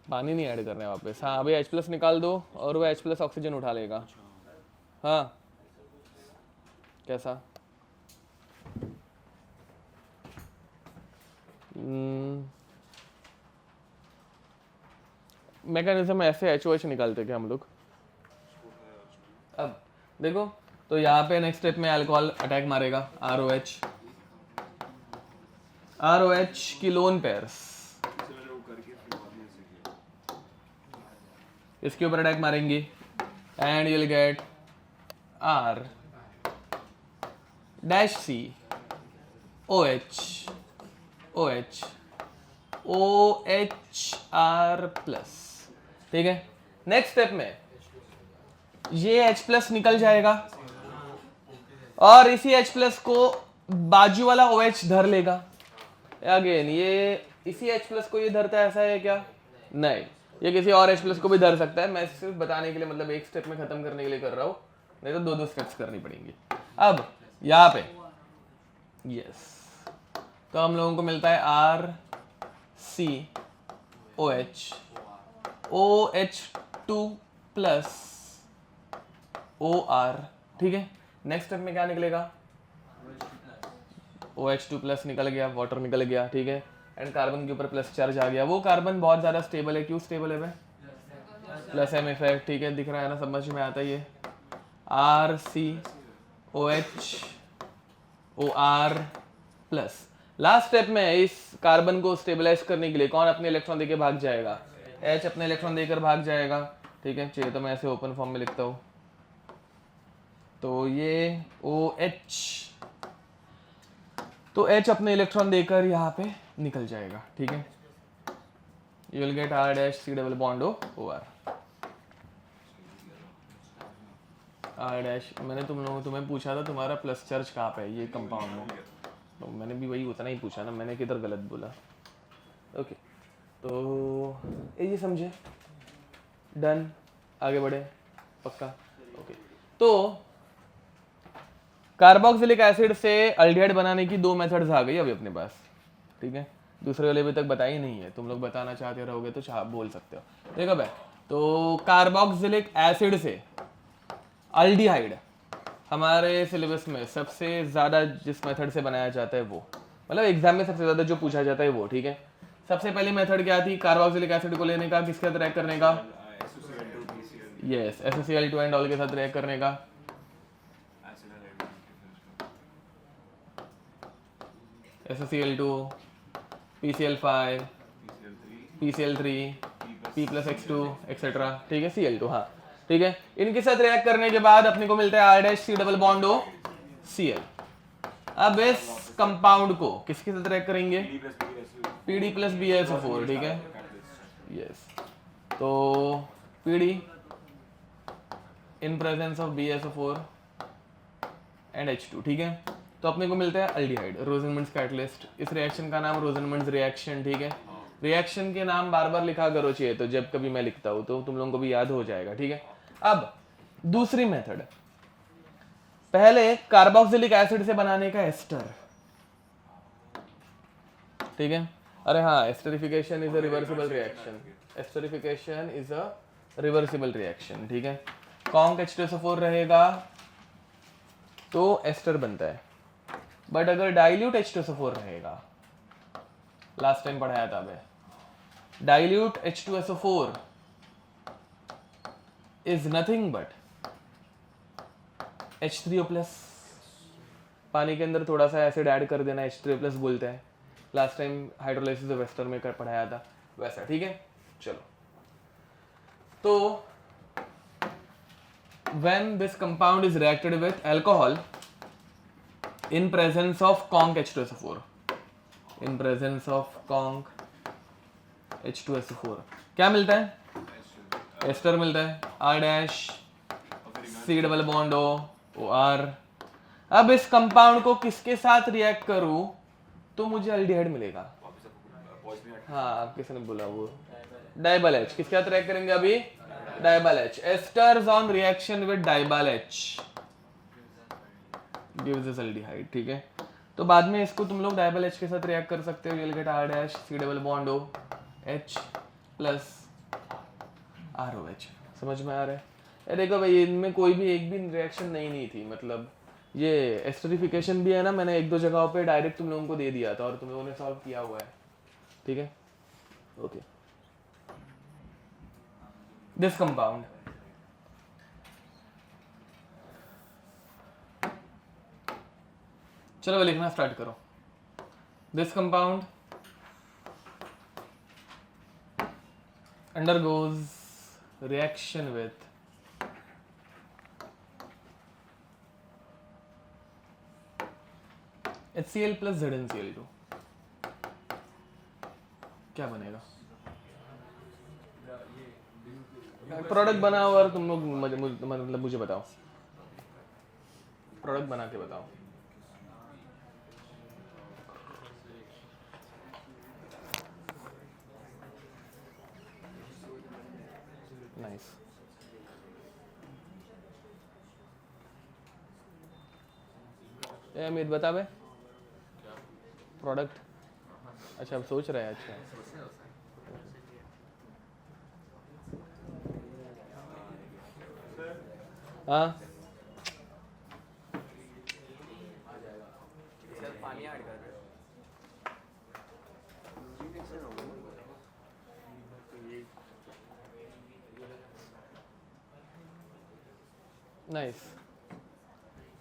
S1: पानी नहीं ऐड करना है वापस? हाँ, अभी H+ निकाल दो और वो H+ ऑक्सीजन उठा लेगा। हाँ कैसा? मैकेनिज्म ऐसे HOH निकालते क्या हम लोग? अब देखो, तो यहाँ पे नेक्स्ट स्टेप में अल्कोहल अटैक मारेगा, ROH की लोन पेयर्स इसके ऊपर अटैक मारेंगे and you will get R dash C OH OHR plus, ठीक है। नेक्स्ट स्टेप में ये H+ निकल जाएगा और इसी H+ को बाजू वाला OH धर लेगा। अगेन ये इसी H+ को ये धरता है, ऐसा है क्या? नहीं, ये किसी और H+ को भी धर सकता है। मैं सिर्फ बताने के लिए, मतलब एक स्टेप में खत्म करने के लिए कर रहा हूँ, नहीं तो दो दो स्टेप्स करनी पड़ेंगी। अब यहाँ पे यस, तो हम लोगों को मिलता है RCOH OH2 प्लस OR, ठीक है। नेक्स्ट स्टेप में क्या निकलेगा? OH2 प्लस निकल गया, वाटर निकल गया, ठीक है। एंड कार्बन के ऊपर प्लस चार्ज आ गया। वो कार्बन बहुत ज़्यादा स्टेबल है, क्यों स्टेबल है भाई? प्लस एम इफेक्ट, ठीक है, दिख रहा है ना, समझ में आता ही है। RCOH OR plus. Last step में इस कार्बन को स्टेबलाइज करने के लिए कौन अपने इलेक्ट्रॉन देकर भाग जाएगा? H अपने इलेक्ट्रॉन देकर भाग जाएगा, ठीक है। चाहिए तो मैं ऐसे ओपन फॉर्म में लिखता हूँ, तो ये OH, तो H अपने इलेक्ट्रॉन देकर यहाँ पे निकल जाएगा, ठीक है। You will get R dash C double bond OR R dash. मैंने तुम्हें पूछा था तुम्हारा प्लस चार्ज कहाँ पे है ये कंपाउंड में, तो मैंने भी वही उतना ही पूछा ना, मैंने किधर गलत बोला? ओके, तो ये समझे, डन, आगे बढ़े, पक्का? ओके, तो कार्बोक्सिलिक एसिड से अल्डिहाइड बनाने की दो मेथड्स आ गई अभी अपने पास, ठीक है। दूसरे वाले अभी तक बताई नहीं है, तुम लोग बताना चाहते रहोगे तो बोल सकते हो। देखो भाई, तो कार्बोक्सिलिक एसिड से अल्डिहाइड हमारे सिलेबस में सबसे ज़्यादा जिस मेथड से बनाया जाता है वो, मतलब एग्जाम में सबसे ज़्यादा जो पूछा जाता है वो, ठीक है। सबसे पहली मेथड क्या थी? कार्बोक्सिलिक एसिड को लेने का, किसके साथ रिएक्ट करने का? यस, SaCl2 एंड ऑल के साथ रिएक्ट करने का। SaCl2 PCl5 PCl3 P+X2 etcetera, ठीक है, Cl2, हाँ ठीक है। इनके साथ रिएक्ट करने के बाद अपने को मिलता है R'(C) Cl। अब इस कंपाउंड को किसके साथ रिएक्ट करेंगे? PD प्लस BaSO4, ठीक है। यस, तो PD in presence of BaSO4 and H2, ठीक है। तो अपने को मिलता है अल्डिहाइड, रोजेनमंड्स कैटलिस्ट। इस रिएक्शन का नाम रोजेनमंड्स रिएक्शन, ठीक है। रिएक्शन के नाम बार बार लिखा करो चाहिए तो जब कभी मैं लिखता हूं तो तुम लोगों को भी याद हो जाएगा, ठीक है। अब दूसरी मेथड, पहले कार्बोक्सिलिक एसिड से बनाने का एस्टर, ठीक है। अरे हाँ, esterification is a reversible reaction, esterification is a reversible reaction, ठीक है। कॉन्क H2SO4 रहेगा तो एस्टर बनता है, बट अगर डाइल्यूट H2SO4 रहेगा, लास्ट टाइम पढ़ाया था मैं, dilute H2SO4 is nothing but H3O+, पानी के अंदर थोड़ा सा एसिड ऐड कर देना, H3O+ बोलते हैं। Last time hydrolysis of ester में कर पढ़ाया था वैसा, ठीक है। चलो, तो when this compound is reacted with alcohol in presence of conc H2SO4, in presence of conc H2SO4 क्या मिलता है? एस्टर मिलता है, R'(C)O(OR). अब इस कंपाउंड को किसके साथ रिएक्ट करूं तो मुझे अल्डिहाइड मिलेगा? हाँ, किसने बोला वो? डाइबल H। किसके साथ रिएक्ट करेंगे अभी? DIBAL H। Esters on reaction with DIBAL H gives us aldehyde, ठीक है। तो बाद में इसको तुम लोग डाइबल H के साथ रिएक्ट कर सकते हो, you'll get R'(C)O(H) plus ROH। समझ में आ रहा है? ये देखो भाई, इनमें कोई भी एक भी रिएक्शन नहीं थी, मतलब ये एस्टरिफिकेशन भी है ना, मैंने एक दो जगहों पे डायरेक्ट तुम लोगों को दे दिया था और तुम लोगों ने सॉल्व किया हुआ है, ठीक है। ओके, दिस कंपाउंड चलो लिखना स्टार्ट करो। This compound undergoes reaction with HCl plus ZnCl2, क्या बनेगा? प्रोडक्ट बना और तुम लोग मतलब मुझे बताओ, प्रोडक्ट बना के बताओ। नाइस, अमित बता बे प्रोडक्ट। अच्छा, अब सोच रहे हैं। अच्छा, हाँ,
S2: पानी ऐड कर रहे हो?
S1: Nice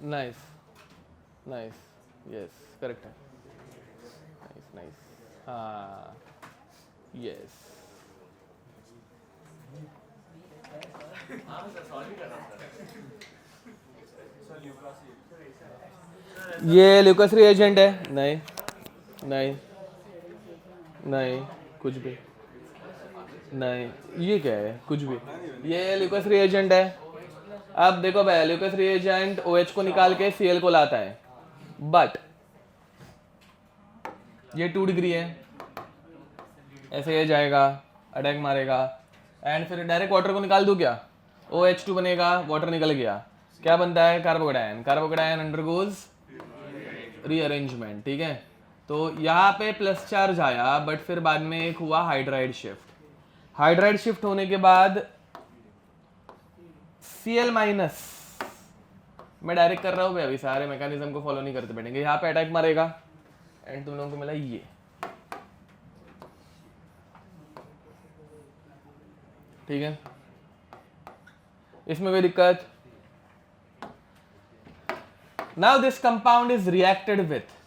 S1: nice nice, yes correct है, नाइस नाइस, हाँ यस। ये ल्यूकस रिएजेंट है? नहीं नहीं नहीं, कुछ भी नहीं। ये क्या है? कुछ भी। ये ल्यूकस रिएजेंट है। अब देखो भाई, ल्यूकस रिएजेंट OH को निकाल के Cl को लाता है, बट ये 2 डिग्री है, ऐसे ये जाएगा, अटैक मारेगा, एंड फिर डायरेक्ट वाटर को निकाल दूं क्या? OH2 बनेगा, वाटर निकल गया, क्या बनता है? कार्बोकेटायन। कार्बोकेटायन अंडरगोज रीअरेंजमेंट, ठीक है। तो यहाँ पे प्लस चार्ज आया, बट फिर बाद में एक हुआ हाइड्राइड शिफ्ट। हाइड्राइड शिफ्ट होने के बाद Cl माइनस, मैं डायरेक्ट कर रहा हूँ भाई, अभी सारे मैकेनिज्म को फॉलो नहीं करते बैठेंगे। यहाँ पे अटैक मारेगा एंड तुम लोगों को मिला ये, ठीक है। इसमें कोई दिक्कत? Now this compound is reacted with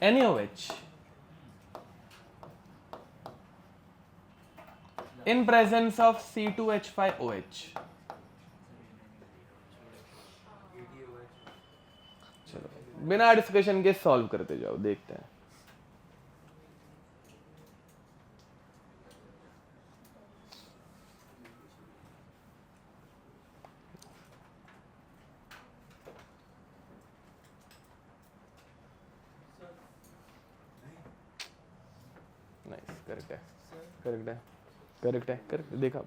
S1: NaOH, in presence of C2H5OH। चलो बिना डिस्कशन के सॉल्व करते जाओ, देखते हैं। नाइस, करेक्ट है, करेक्ट है, करेक्ट है, करेक्ट, देखा।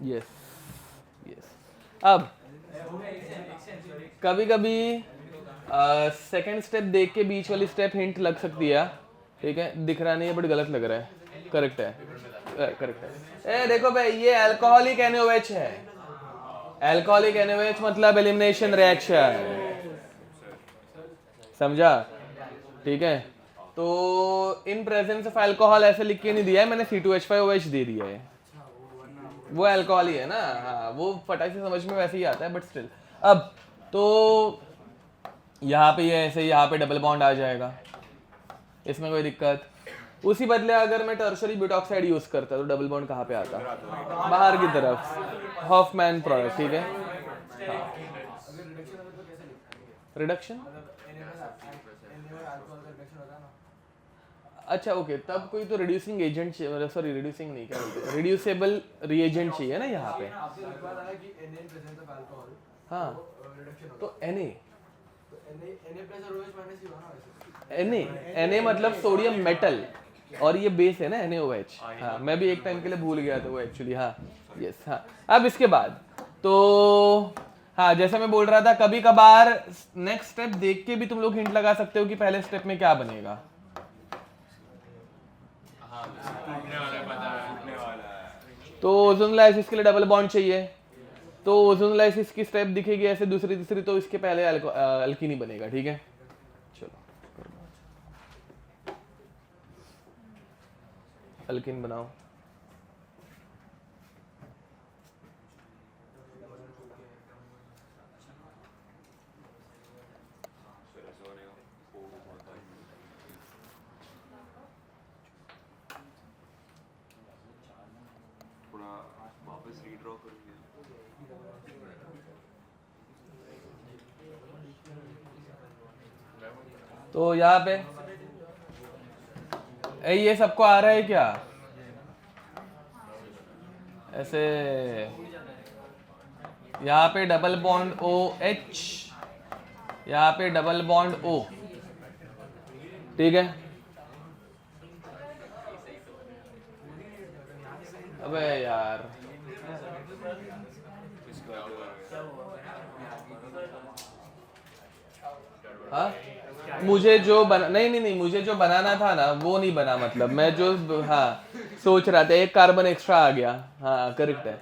S1: Yes yes. अब कभी कभी सेकंड स्टेप देख के बीच वाली स्टेप हिंट लग सकती है, ठीक है, दिख रहा नहीं है बट गलत लग रहा है, करेक्ट है, करेक्ट है। ए देखो भाई, ये अल्कोहलिक NaOH है, अल्कोहलिक NaOH मतलब एलिमिनेशन रिएक्शन, समझा, ठीक है। तो इन प्रेजेंस ऑफ अल्कोहल ऐसे लिख के नहीं दिया है मैंने, C2H5OH दे दिया है, वो अल्कोहल ही है ना, हाँ वो फटाक से समझ में वैसे ही आता है बट स्टिल। अब तो यहाँ पे ये ऐसे, यहाँ पे डबल बॉन्ड आ जाएगा, इसमें कोई दिक्कत। उसी बदले अगर मैं टर्शरी ब्यूटॉक्साइड यूज करता तो डबल बॉन्ड कहाँ पे आता, बाहर की तरफ, हॉफमैन प्रोडक्ट, ठीक है। हाँ। रिडक्शन, अच्छा ओके, तब कोई तो रिड्यूसिंग एजेंट चाहिए, मतलब सॉरी रिड्यूसिंग नहीं, क्या बोलते हैं, रिड्यूसेबल रिएजेंट चाहिए ना यहाँ पे। हाँ तो Na मतलब सोडियम मेटल, और ये बेस है ना NaOH। हाँ मैं भी एक टाइम के लिए भूल गया था वो एक्चुअली, हाँ यस। हाँ अब इसके बाद तो हाँ, जैसा मैं बोल रहा था, कभी कभार नेक्स्ट स्टेप देख के भी तुम लोग हिंट लगा सकते हो कि पहले स्टेप में क्या बनेगा। तो ओजोन लाइसिस के लिए डबल बॉन्ड चाहिए, तो ओजोन लाइसिस की स्टेप दिखेगी ऐसे दूसरी तीसरी, तो इसके पहले अल्कीनी बनेगा, ठीक है। चलो अल्कीन बनाओ। तो यहाँ पे ये सबको आ रहा है क्या, ऐसे यहाँ पे डबल बॉन्ड OH, यहाँ पे डबल बॉन्ड O, ठीक है। अबे यार हाँ, मुझे जो नहीं, मुझे जो बनाना था ना वो नहीं बना, मतलब मैं जो हाँ सोच रहा था, एक कार्बन एक्स्ट्रा आ गया, हाँ करेक्ट है।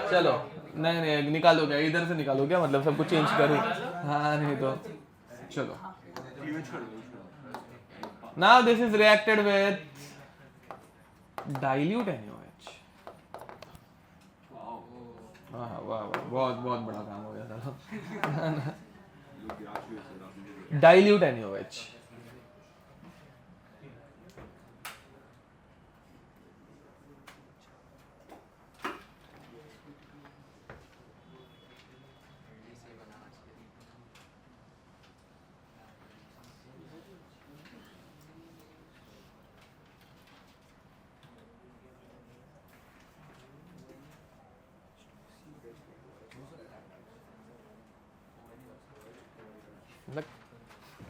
S1: चलो नहीं निकालो क्या, इधर से निकालो क्या, मतलब सब कुछ चेंज करूँ, हाँ नहीं तो चलो। Now this is reacted with dilute NaOH। वाह वाह, बहुत बहुत बड़ा काम हो गया था। डाइल्यूट NaOH,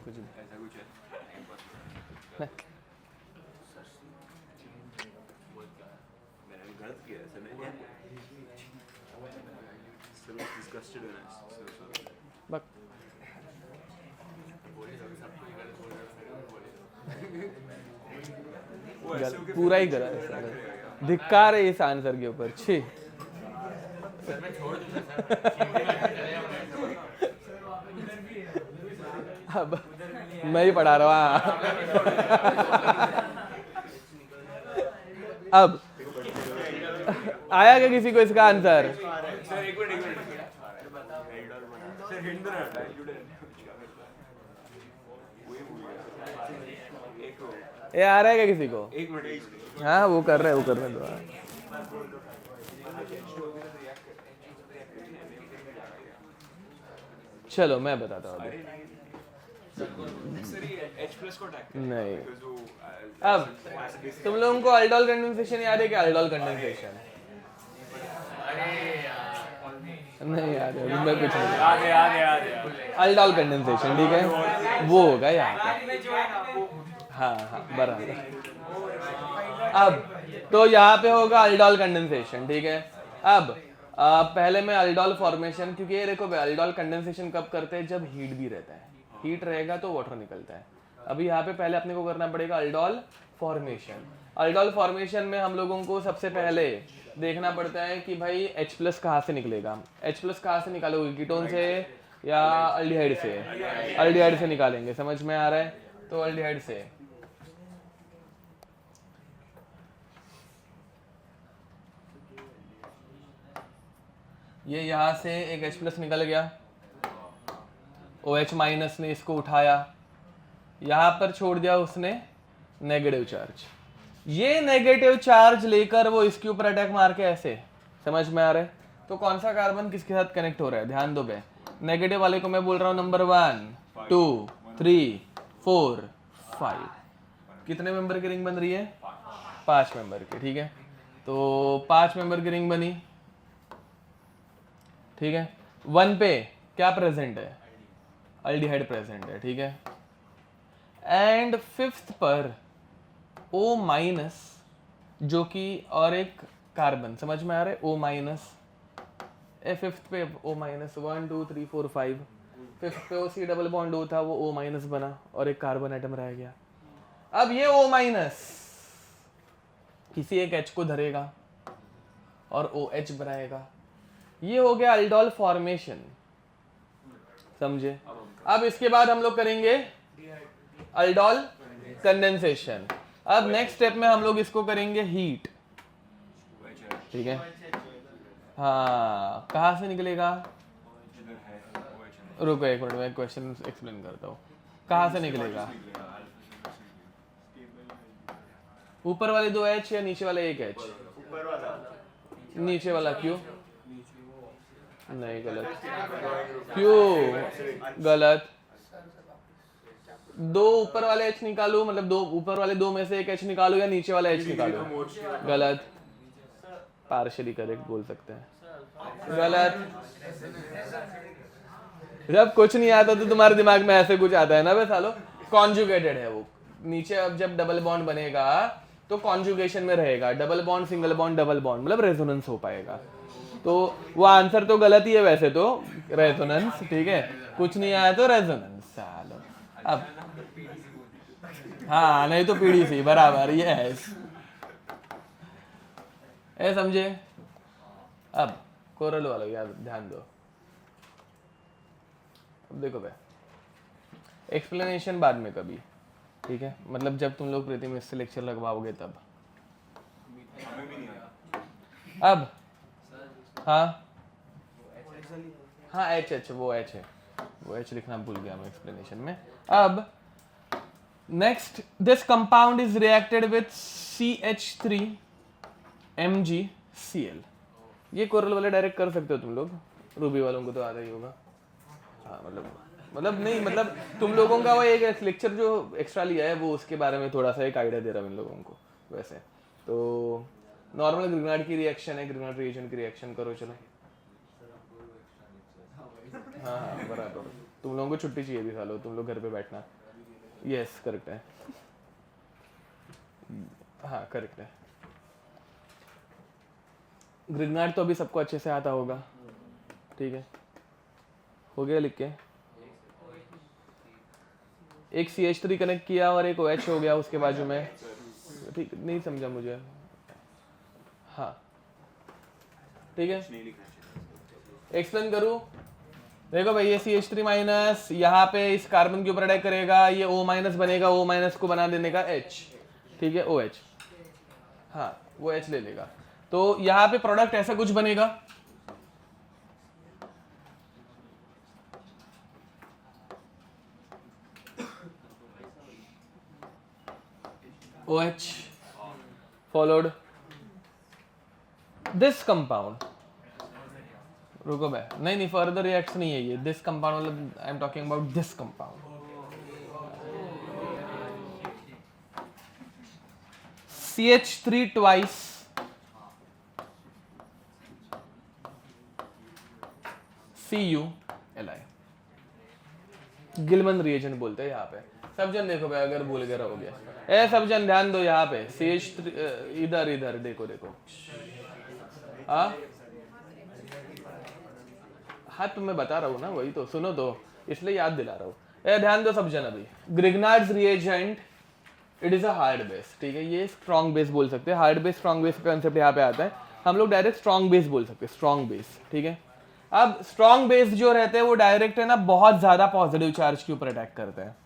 S1: कुछ ऐसा कुछ है मैंने गलत किया ऐसा नहीं है, डिस्कस्टेड है पूरा ही गलत है, धिक्कार है इस आंसर के ऊपर, छी। अब मैं ही पढ़ा रहा हूँ। अब आया क्या किसी को इसका आंसर? ये आ रहा है क्या किसी को?
S3: एक मिनट
S1: हाँ वो कर रहे दो। चलो मैं बताता हूँ अभी।
S3: H+ को अटैक
S1: नहीं,
S3: जो
S1: अब तुम लोगों को अल्डोल कंडेंसेशन याद है क्या? अल्डोल कंडेंसेशन नहीं याद है, मैं कुछ नहीं।
S3: याद
S1: अल्डोल कंडेंसेशन ठीक है, वो होगा यहाँ पे। हाँ बराबर। अब तो यहाँ पे होगा अल्डोल कंडेंसेशन ठीक है। अब पहले मैं अल्डोल फॉर्मेशन, क्योंकि ये देखो अल्डोल कंडेंसेशन कब करते हैं? जब हीट भी रहता है, हीट रहेगा तो वाटर निकलता है। अभी यहाँ पे पहले अपने को करना पड़ेगा अल्डोल फॉर्मेशन। अल्डोल फॉर्मेशन में हम लोगों को सबसे पहले देखना पड़ता है कि भाई H+ कहाँ से निकलेगा। H+ कहाँ से निकालोगे? कीटोन से या अल्डिहाइड से? अल्डिहाइड से निकालेंगे, समझ में आ रहा है? तो अल्डिहाइड से ये यहाँ से एक H+ निकल गया, OH- ने इसको उठाया, यहाँ पर छोड़ दिया उसने नेगेटिव चार्ज। ये नेगेटिव चार्ज लेकर वो इसके ऊपर अटैक मार के ऐसे, समझ में आ रहा है? तो कौन सा कार्बन किसके साथ कनेक्ट हो रहा है? ध्यान दो बे, नेगेटिव वाले को मैं बोल रहा हूँ नंबर 1 2 3 4 5। कितने मेंबर की रिंग बन रही है? 5 मेंबर की, ठीक है। तो 5 मेंबर की रिंग बनी, ठीक है। 1 पे क्या प्रेजेंट है? अल्डिहाइड प्रेजेंट है, ठीक है। एंड 5th पर O-, जो कि और एक कार्बन, समझ में आ रहा है? O-, 5th पे O-, 1 2 3 4 5। 5th पे OC डबल बॉन्ड O था, वो O- बना और एक कार्बन एटम रह गया। अब ये O- किसी एक H को धरेगा और OH बनाएगा, ये हो गया अल्डोल फॉर्मेशन, समझे? अब इसके बाद हम लोग करेंगे अल्डोल कंडेंसेशन। अब नेक्स्ट स्टेप में हम लोग इसको करेंगे हीट, ठीक है। हाँ, कहाँ से निकलेगा? रुको एक मिनट, मैं क्वेश्चन एक्सप्लेन करता हूँ। कहाँ से निकलेगा? ऊपर वाले 2 H या नीचे वाला 1 H?
S3: ऊपर वाला,
S1: नीचे वाला क्यों? नहीं, गलत। क्यों गलत? 2 ऊपर वाले H निकालो, मतलब 2 ऊपर वाले 2 में से एक H निकालो या नीचे वाला H निकालो? गलत। पार्शियली करेक्ट बोल सकते हैं, गलत। जब कुछ नहीं आता तो तुम्हारे दिमाग में ऐसे कुछ आता है ना बे सालो। कॉन्जुगेटेड है वो, नीचे अब जब डबल बॉन्ड बनेगा तो कॉन्जुगेशन में रहेगा, double bond single bond double bond, मतलब रेजोनेंस हो पाएगा। तो वो आंसर तो गलत ही है वैसे तो, रेजोनेंस, ठीक है। कुछ नहीं आया तो रेजोनेंस, सालो। अब हाँ, नहीं तो PDC बराबर, यस, ए समझे? अब कोरल वाला याद ध्यान दो। अब देखो भाई, एक्सप्लेनेशन बाद में कभी, ठीक है, मतलब जब तुम लोग प्रीति मिस से लेक्चर लगवाओगे तब।
S3: हमें भी नहीं आया।
S1: अब हाँ H वो H है, वो H लिखना भूल गया मैं एक्सप्लेनेशन में। अब next, this compound is reacted with CH3 MgCl। ये कोरल वाले डायरेक्ट कर सकते हो तुम लोग, रूबी वालों को तो आता ही होगा। हाँ मतलब नहीं, मतलब तुम लोगों का वो एक लेक्चर जो एक्स्ट्रा लिया है वो उसके बारे में थोड़ा सा एक आइडिया दे रहा हूँ इन लोगों को। वैसे तो नॉर्मल ग्रिग्नार्ड की रिएक्शन है, ग्रिग्नार्ड रिएजेंट की रिएक्शन करो चलो। हाँ बराबर, तुम लोगों को छुट्टी चाहिए भी सालो, तुम लोग घर पे बैठना। यस करेक्ट है, हाँ करेक्ट है। ग्रिग्नार्ड तो अभी सबको अच्छे से आता होगा, ठीक है, हो गया लिख के। एक CH3 कनेक्ट किया और एक OH हो गया उसके बाजू में, ठीक, नहीं समझा मुझे। हाँ ठीक है, एक्सप्लेन करूँ? देखो भाई, ये CH3- यहाँ पे इस कार्बन के ऊपर अटैक करेगा, ये O- बनेगा, O- को बना देने का H, ठीक है, OH, हाँ वो H ले लेगा। तो यहाँ पे प्रोडक्ट ऐसा कुछ बनेगा, OH followed this compound. रुको बे, नहीं फर्दर रिएक्ट्स नहीं है ये, दिस कंपाउंड मतलब I am talking about this compound. CH3 twice CuLi. Gilman reagent बोलते हैं यहाँ पे. सब जन देखो भाई, अगर भूल गए रहोगे. ए सब जन ध्यान दो यहाँ पे. CH3 इधर देखो. हाँ तुम्हें बता रहा हूँ ना, वही तो सुनो तो, इसलिए याद दिला रहा हूँ. ए ध्यान दो सब जन. अभी Grignard's reagent, it is a hard base. ठीक है, ये स्ट्रॉन्ग बेस बोल सकते हैं. हार्ड बेस स्ट्रॉन्ग बेस का कंसेप्ट यहाँ पे आता है. हम लोग डायरेक्ट स्ट्रॉन्ग बेस बोल सकते हैं, स्ट्रॉन्ग बेस. ठीक है, अब स्ट्रॉन्ग बेस जो रहते हैं वो डायरेक्ट है ना बहुत ज्यादा पॉजिटिव चार्ज के ऊपर अटैक करते हैं.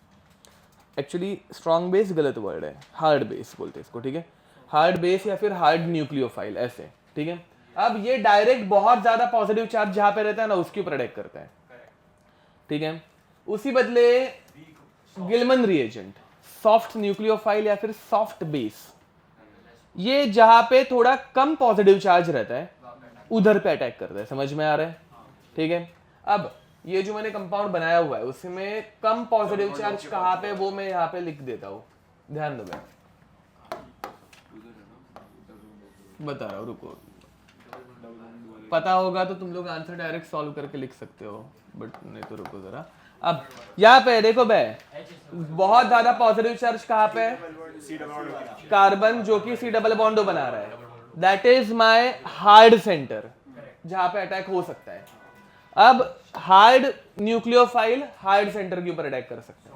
S1: एक्चुअली स्ट्रॉन्ग बेस गलत वर्ड है, हार्ड बेस बोलते हैं इसको. ठीक है, हार्ड बेस या फिर हार्ड न्यूक्लियोफाइल ऐसे. ठीक है, अब ये डायरेक्ट बहुत ज्यादा पॉजिटिव चार्ज जहां पे रहता है ना उसके ऊपर अटैक करता है. ठीक है, उसी बदले गिलमन रिएजेंट, सॉफ्ट न्यूक्लियोफाइल या फिर सॉफ्ट बेस, ये जहां पे थोड़ा कम पॉजिटिव चार्ज रहता है उधर पे अटैक करता है. समझ में आ रहा है? ठीक है, अब ये जो मैंने कंपाउंड बनाया हुआ है उसमें कम पॉजिटिव चार्ज कहाँ पे, वो मैं यहाँ पे लिख देता हूँ. ध्यान दो, मैं बता रहा हूँ, रुको. पता होगा तो तुम लोग आंसर डायरेक्ट सॉल्व करके लिख सकते हो, बट नहीं तो रुको जरा. अब यहाँ पे देखो बे, बहुत ज्यादा पॉजिटिव चार्ज कहाँ पे है? कार्बन, जो कि C डबल बॉन्ड बना रहा है. That is my hard centre जहां पे अटैक हो सकता है. अब हार्ड न्यूक्लियोफाइल हार्ड सेंटर के ऊपर अटैक कर सकता है,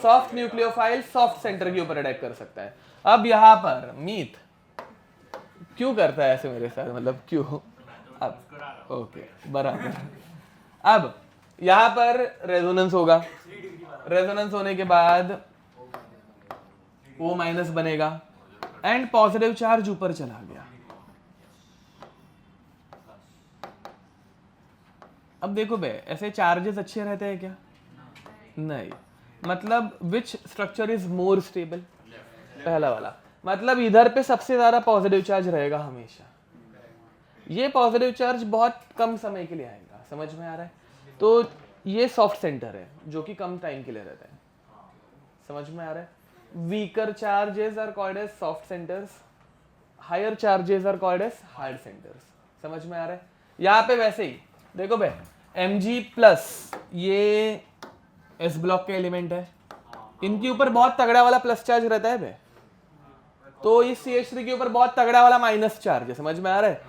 S1: सॉफ्ट न्यूक्लियोफाइल सॉफ्ट सेंटर के ऊपर अटैक कर सकता है. अब यहां पर मीत क्यों करता है ऐसे मेरे साथ, मतलब क्यों? अब ओके बराबर. अब यहां पर रेजोनेंस होगा. रेजोनेंस होने के बाद O माइनस बनेगा एंड पॉजिटिव चार्ज ऊपर चला गया. अब देखो बे, ऐसे चार्जेस अच्छे रहते हैं क्या? नहीं. मतलब which structure is more stable? पहला वाला. मतलब इधर पे सबसे ज्यादा पॉजिटिव चार्ज रहेगा हमेशा. ये पॉजिटिव चार्ज बहुत कम समय के लिए आएगा. समझ में आ रहा है? तो ये सॉफ्ट सेंटर है जो कि कम टाइम के लिए रहता है. समझ में आ रहा है? Weaker charges are called as soft centres, higher charges are called as hard centres. समझ में आ रहा है? यहाँ पे वैसे ही देखो बे, Mg प्लस ये S ब्लॉक के एलिमेंट है, इनके ऊपर बहुत तगड़ा वाला प्लस चार्ज रहता है बे. तो इस CH3 के ऊपर बहुत तगड़ा वाला माइनस चार्ज है. समझ में आ रहा है?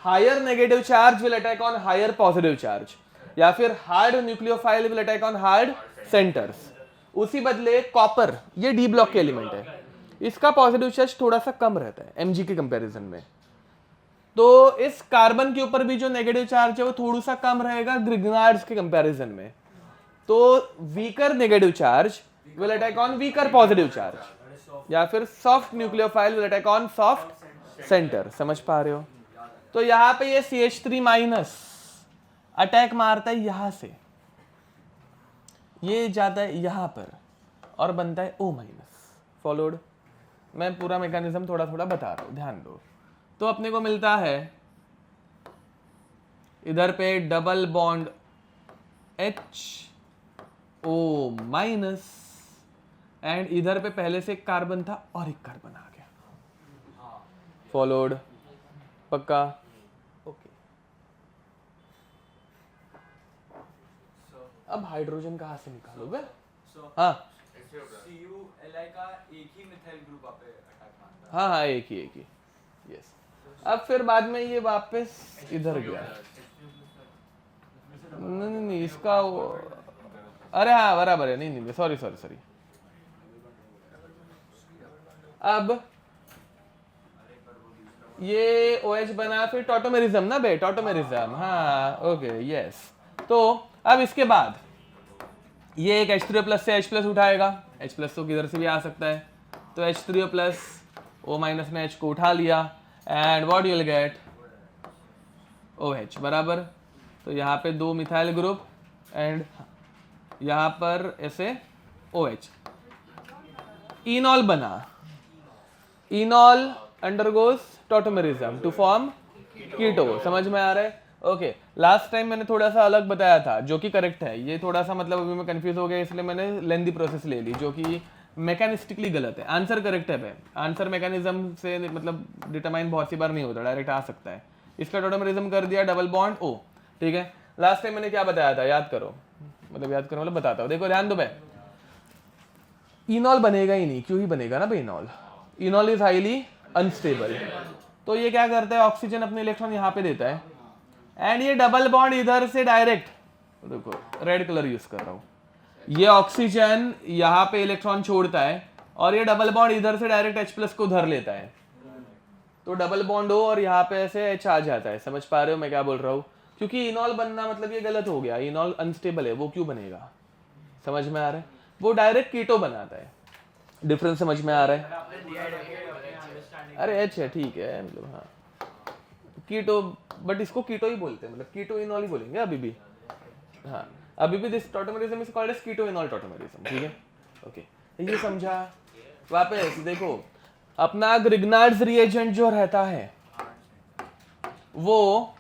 S1: Higher negative charge will attack on higher positive charge, या फिर hard nucleophile will attack on hard centres. उसी बदले कॉपर, ये D ब्लॉक के एलिमेंट है, इसका पॉजिटिव चार्ज थोड़ा सा कम रहता है Mg के कंपैरिजन में. तो इस कार्बन के ऊपर भी जो नेगेटिव चार्ज है वो थोड़ा सा कम रहेगा ग्रिग्नार्ड्स के कंपैरिजन में. तो weaker negative charge will attack on weaker positive charge, या फिर soft nucleophile will attack on soft centre. समझ पा रहे हो? तो यहाँ पे ये CH3 माइनस अटैक मारता है यहां से, ये जाता है यहां पर और बनता है O माइनस. फॉलोड? मैं पूरा मैकेनिज्म थोड़ा थोड़ा बता रहा हूं, ध्यान दो. तो अपने को मिलता है इधर पे double bond HO minus, and इधर पे पहले से एक कार्बन था और एक कार्बन आ गया. फॉलोड? पक्का? ओके. अब हाइड्रोजन कहाँ से निकालोगे? हाँ
S2: CuLi का एक ही मिथाइल ग्रुप आप पे अटैक मारता है.
S1: हाँ एक ही. यस. अब फिर बाद में ये वापस इधर गया. नहीं इसका वो, अरे हाँ बराबर है. नहीं सॉरी. अब ये OH बना, फिर टॉटोमेरिज्म ना बे, टॉटोमेरिज्म. हाँ ओके यस. तो अब इसके बाद ये एक H3O प्लस से H प्लस उठाएगा. H प्लस तो किधर से भी आ सकता है. तो H3O प्लस O माइनस ने H को उठा लिया and what you will gate OH बराबर. तो यहाँ पे 2 मिथाइल ग्रुप एंड यहाँ पर ऐसे OH. इनॉल बना enol undergoes tautomerism to form keto. समझ में आ रहा है? ओके, लास्ट टाइम मैंने थोड़ा सा अलग बताया था जो कि करेक्ट है। ये थोड़ा सा मतलब अभी मैं कंफ्यूज हो गया इसलिए मैंने लेंदी प्रोसेस ले ली जो कि मैकेनिस्टिकली गलत है। आंसर करेक्ट है भाई, आंसर मैकेनिज्म से मतलब डिटरमाइन बहुत सी बार नहीं होता, डायरेक्ट आ सकता है। इसका टॉटोमेरिज्म कर दिया, डबल बॉन्ड ओ, ठीक है। लास्ट टाइम मैंने क्या बताया था, याद करो, मतलब बताता हूँ। देखो ध्यान दो भाई, इनॉल बनेगा ही नहीं, क्यों ही बनेगा ना भाई इनॉल, इनॉल इज हाईली अनस्टेबल। तो ये क्या करता है, ऑक्सीजन अपने इलेक्ट्रॉन यहाँ पे देता है एंड ये डबल बॉन्ड इधर से डायरेक्ट, देखो रेड कलर यूज कर रहा हूँ, ये ऑक्सीजन यहाँ पे इलेक्ट्रॉन छोड़ता है और ये डबल बॉन्ड इधर से डायरेक्ट H+ को धर लेता है। तो डबल बॉन्ड हो और यहाँ पे ऐसे H आ जाता है। समझ पा रहे हो मैं क्या बोल रहा हूँ? क्योंकि इनॉल बनना मतलब ये गलत हो गया, इनॉल अनस्टेबल है, वो क्यों बनेगा? समझ में आ रहा है? वो डायरेक्ट कीटो बनाता है। डिफरेंस समझ में आ रहा है? अरे H है, ठीक है, मतलब हाँ कीटो, बट इसको कीटो ही बोलते हैं, मतलब कीटो इनॉल ही बोलेंगे अभी भी। हाँ अभी भी this tautomerism is called as keto enol tautomerism, ठीक है। ओके, ये समझा? वापस देखो, अपना ग्रिग्नार्ड्स रिएजेंट जो रहता है वो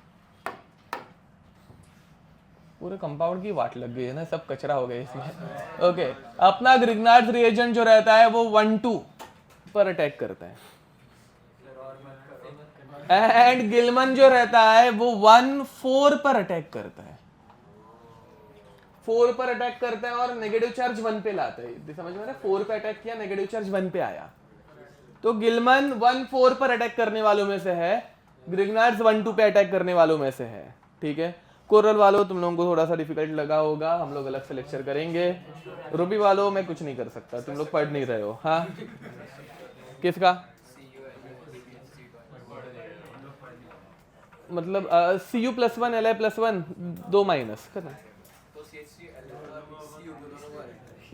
S1: पूरे कंपाउंड की वाट लग गई है ना, सब कचरा हो गया इसमें। ओके, अपना ग्रिग्नार्ड्स रिएजेंट जो रहता है वो 1-2 पर अटैक करता है एंड गिलमन जो रहता है वो 1-4 पर अटैक करता है। 4 पर अटैक करता है और नेगेटिव चार्ज 1 पे लाता है। समझ में आ रहा है? 4 पे अटैक किया, नेगेटिव चार्ज 1 पे आया। तो गिलमन 1-4 पर अटैक करने वालों में से है, ग्रिग्नार्ड्स 1-2 पे अटैक करने वालों में से है, ठीक है। कोरल वालों तुम लोगों को थोड़ा सा डिफिकल्ट लगा होगा, हम लोग अलग से लेक्चर करेंगे। रूबी वालों मैं कुछ नहीं कर सकता, तुम लोग पढ़ नहीं रहे हो। हाँ किसका मतलब Cu+1 Li+1 2 माइनस करना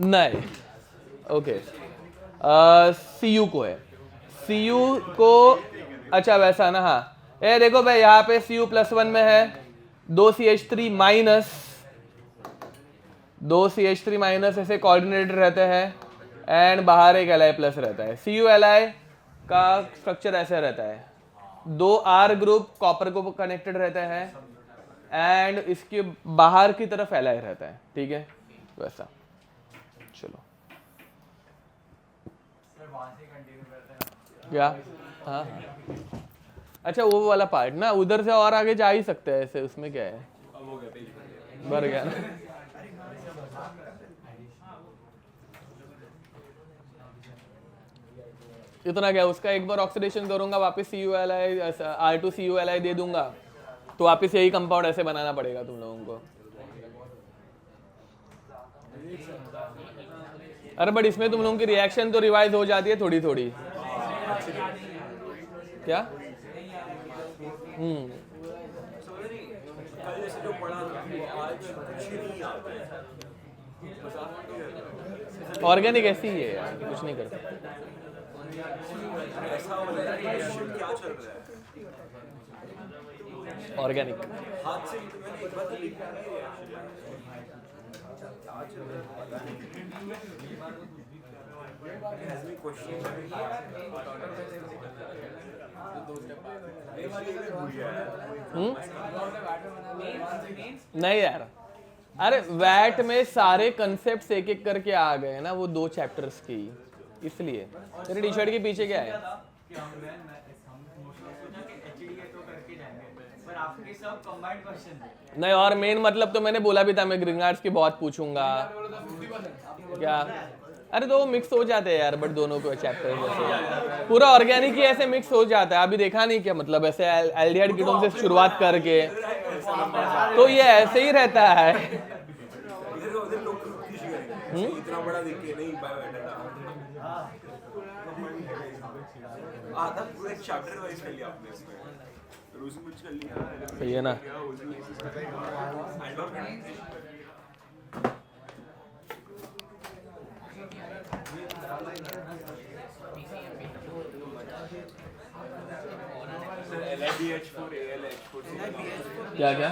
S1: नहीं, ओके Cu को है, Cu को, अच्छा वैसा ना, हाँ ये देखो भाई यहाँ पे Cu+1 में है 2CH3 माइनस, 2CH3 माइनस ऐसे कोऑर्डिनेटेड रहते हैं एंड बाहर एक Li+ रहता है। Cu-Li का स्ट्रक्चर ऐसे रहता है, 2 R ग्रुप कॉपर को कनेक्टेड रहता है एंड इसके बाहर की तरफ Li रहता है, ठीक है वैसा। चलो क्या, हाँ अच्छा वो वाला पार्ट ना, उधर से और आगे जा ही सकते हैं ऐसे, उसमें क्या है, भर गया ना। इतना क्या, उसका एक बार ऑक्सीडेशन करूंगा वापस Cu-Li R2Cu-Li दे दूंगा तो वापस यही कंपाउंड ऐसे बनाना पड़ेगा तुम लोगों को। अरे बट इसमें तुम लोगों की रिएक्शन तो रिवाइज हो जाती है थोड़ी थोड़ी, क्या? ऑर्गेनिक ऐसी ही है यार, कुछ नहीं कर सकते। ऑर्गेनिक नहीं यार, अरे वैट में सारे कंसेप्ट एक एक करके आ गए ना, वो 2 चैप्टर्स की, इसलिए। तेरे टी शर्ट के पीछे क्या है? नहीं, और मेन मतलब तो मैंने बोला भी था, मैं ग्रिग्नार्ड्स की बहुत पूछूंगा क्या। अरे तो वो मिक्स हो जाते हैं यार, बट दोनों को चैप्टर जैसे पूरा ऑर्गेनिक ही ऐसे मिक्स हो जाता है। अभी देखा नहीं क्या, मतलब ऐसे एल्डिहाइड कीटोन से शुरुआत करके तो ये ऐसे ही रहता है।
S3: इतना बड़ा देख के नहीं आधा पूरा चैप्टर वाइज कर लिया आपने इसमें, रोजी कुछ कर लिया,
S1: सही है ना।
S3: LiBH4 AlH4
S1: क्या क्या?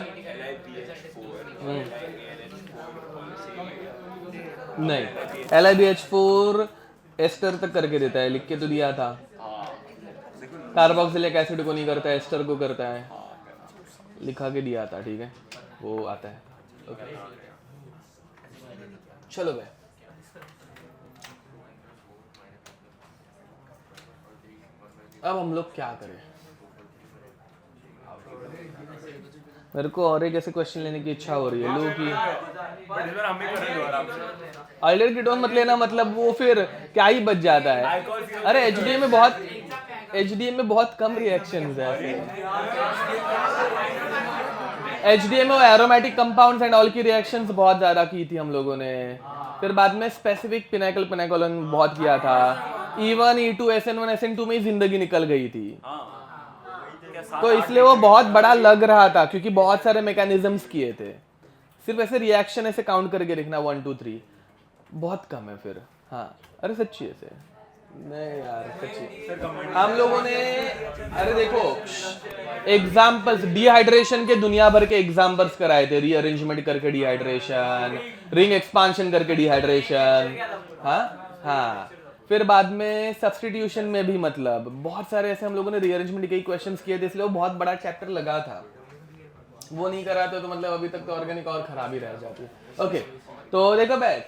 S1: नहीं, LiBH4 एस्टर तक करके देता है, लिख के तो दिया था। कार्बोक्सिलिक एसिड को नहीं करता है, एस्टर को करता है, लिखा के दिया था, ठीक है, वो आता है। ओके चलो भाई, अब हम लोग क्या करें? मेरे को और एक ऐसे क्वेश्चन लेने की इच्छा हो रही है लो कि
S3: इस बार हम भी कर रहे हैं आराम से।
S1: आइलर कीटोन मत लेना, मतलब वो फिर क्या ही बच जाता है। अरे एचडीएम में बहुत कम रिएक्शंस है ऐसे। एचडीएम में एरोमेटिक कंपाउंड्स एंड ऑल की रिएक्शंस बहुत ज्यादा की थी हम लोगों ने। फिर बाद में स्पेसिफिक पिनाइकल पिनाइकोलन बहुत किया था। E1 E2 SN1 SN2 में ही जिंदगी निकल गई थी, तो इसलिए वो बहुत बड़ा लग रहा था क्योंकि बहुत सारे मैकेनिज्म्स किए थे। सिर्फ ऐसे रिएक्शन ऐसे काउंट करके देखना 1 2 3 बहुत कम है फिर। हाँ अरे सच्ची ऐसे नहीं यार, सच्ची हम लोगों ने, अरे देखो एग्जाम्पल्स, डिहाइड्रेशन के दुनिया भर के एग्जाम्पल्स कराए थे, रीअरेंजमेंट करके डिहाइड्रेशन, रिंग एक्सपांशन करके डिहाइड्रेशन। हाँ हाँ, फिर बाद में सब्स्टिट्यूशन में भी मतलब बहुत सारे ऐसे हम लोगों ने रीअरेंजमेंट के क्वेश्चंस किए थे, इसलिए वो बहुत बड़ा चैप्टर लगा था। वो नहीं कराते तो मतलब अभी तक तो ऑर्गेनिक और खराब ही रह जाती है। ओके तो देखो बैच,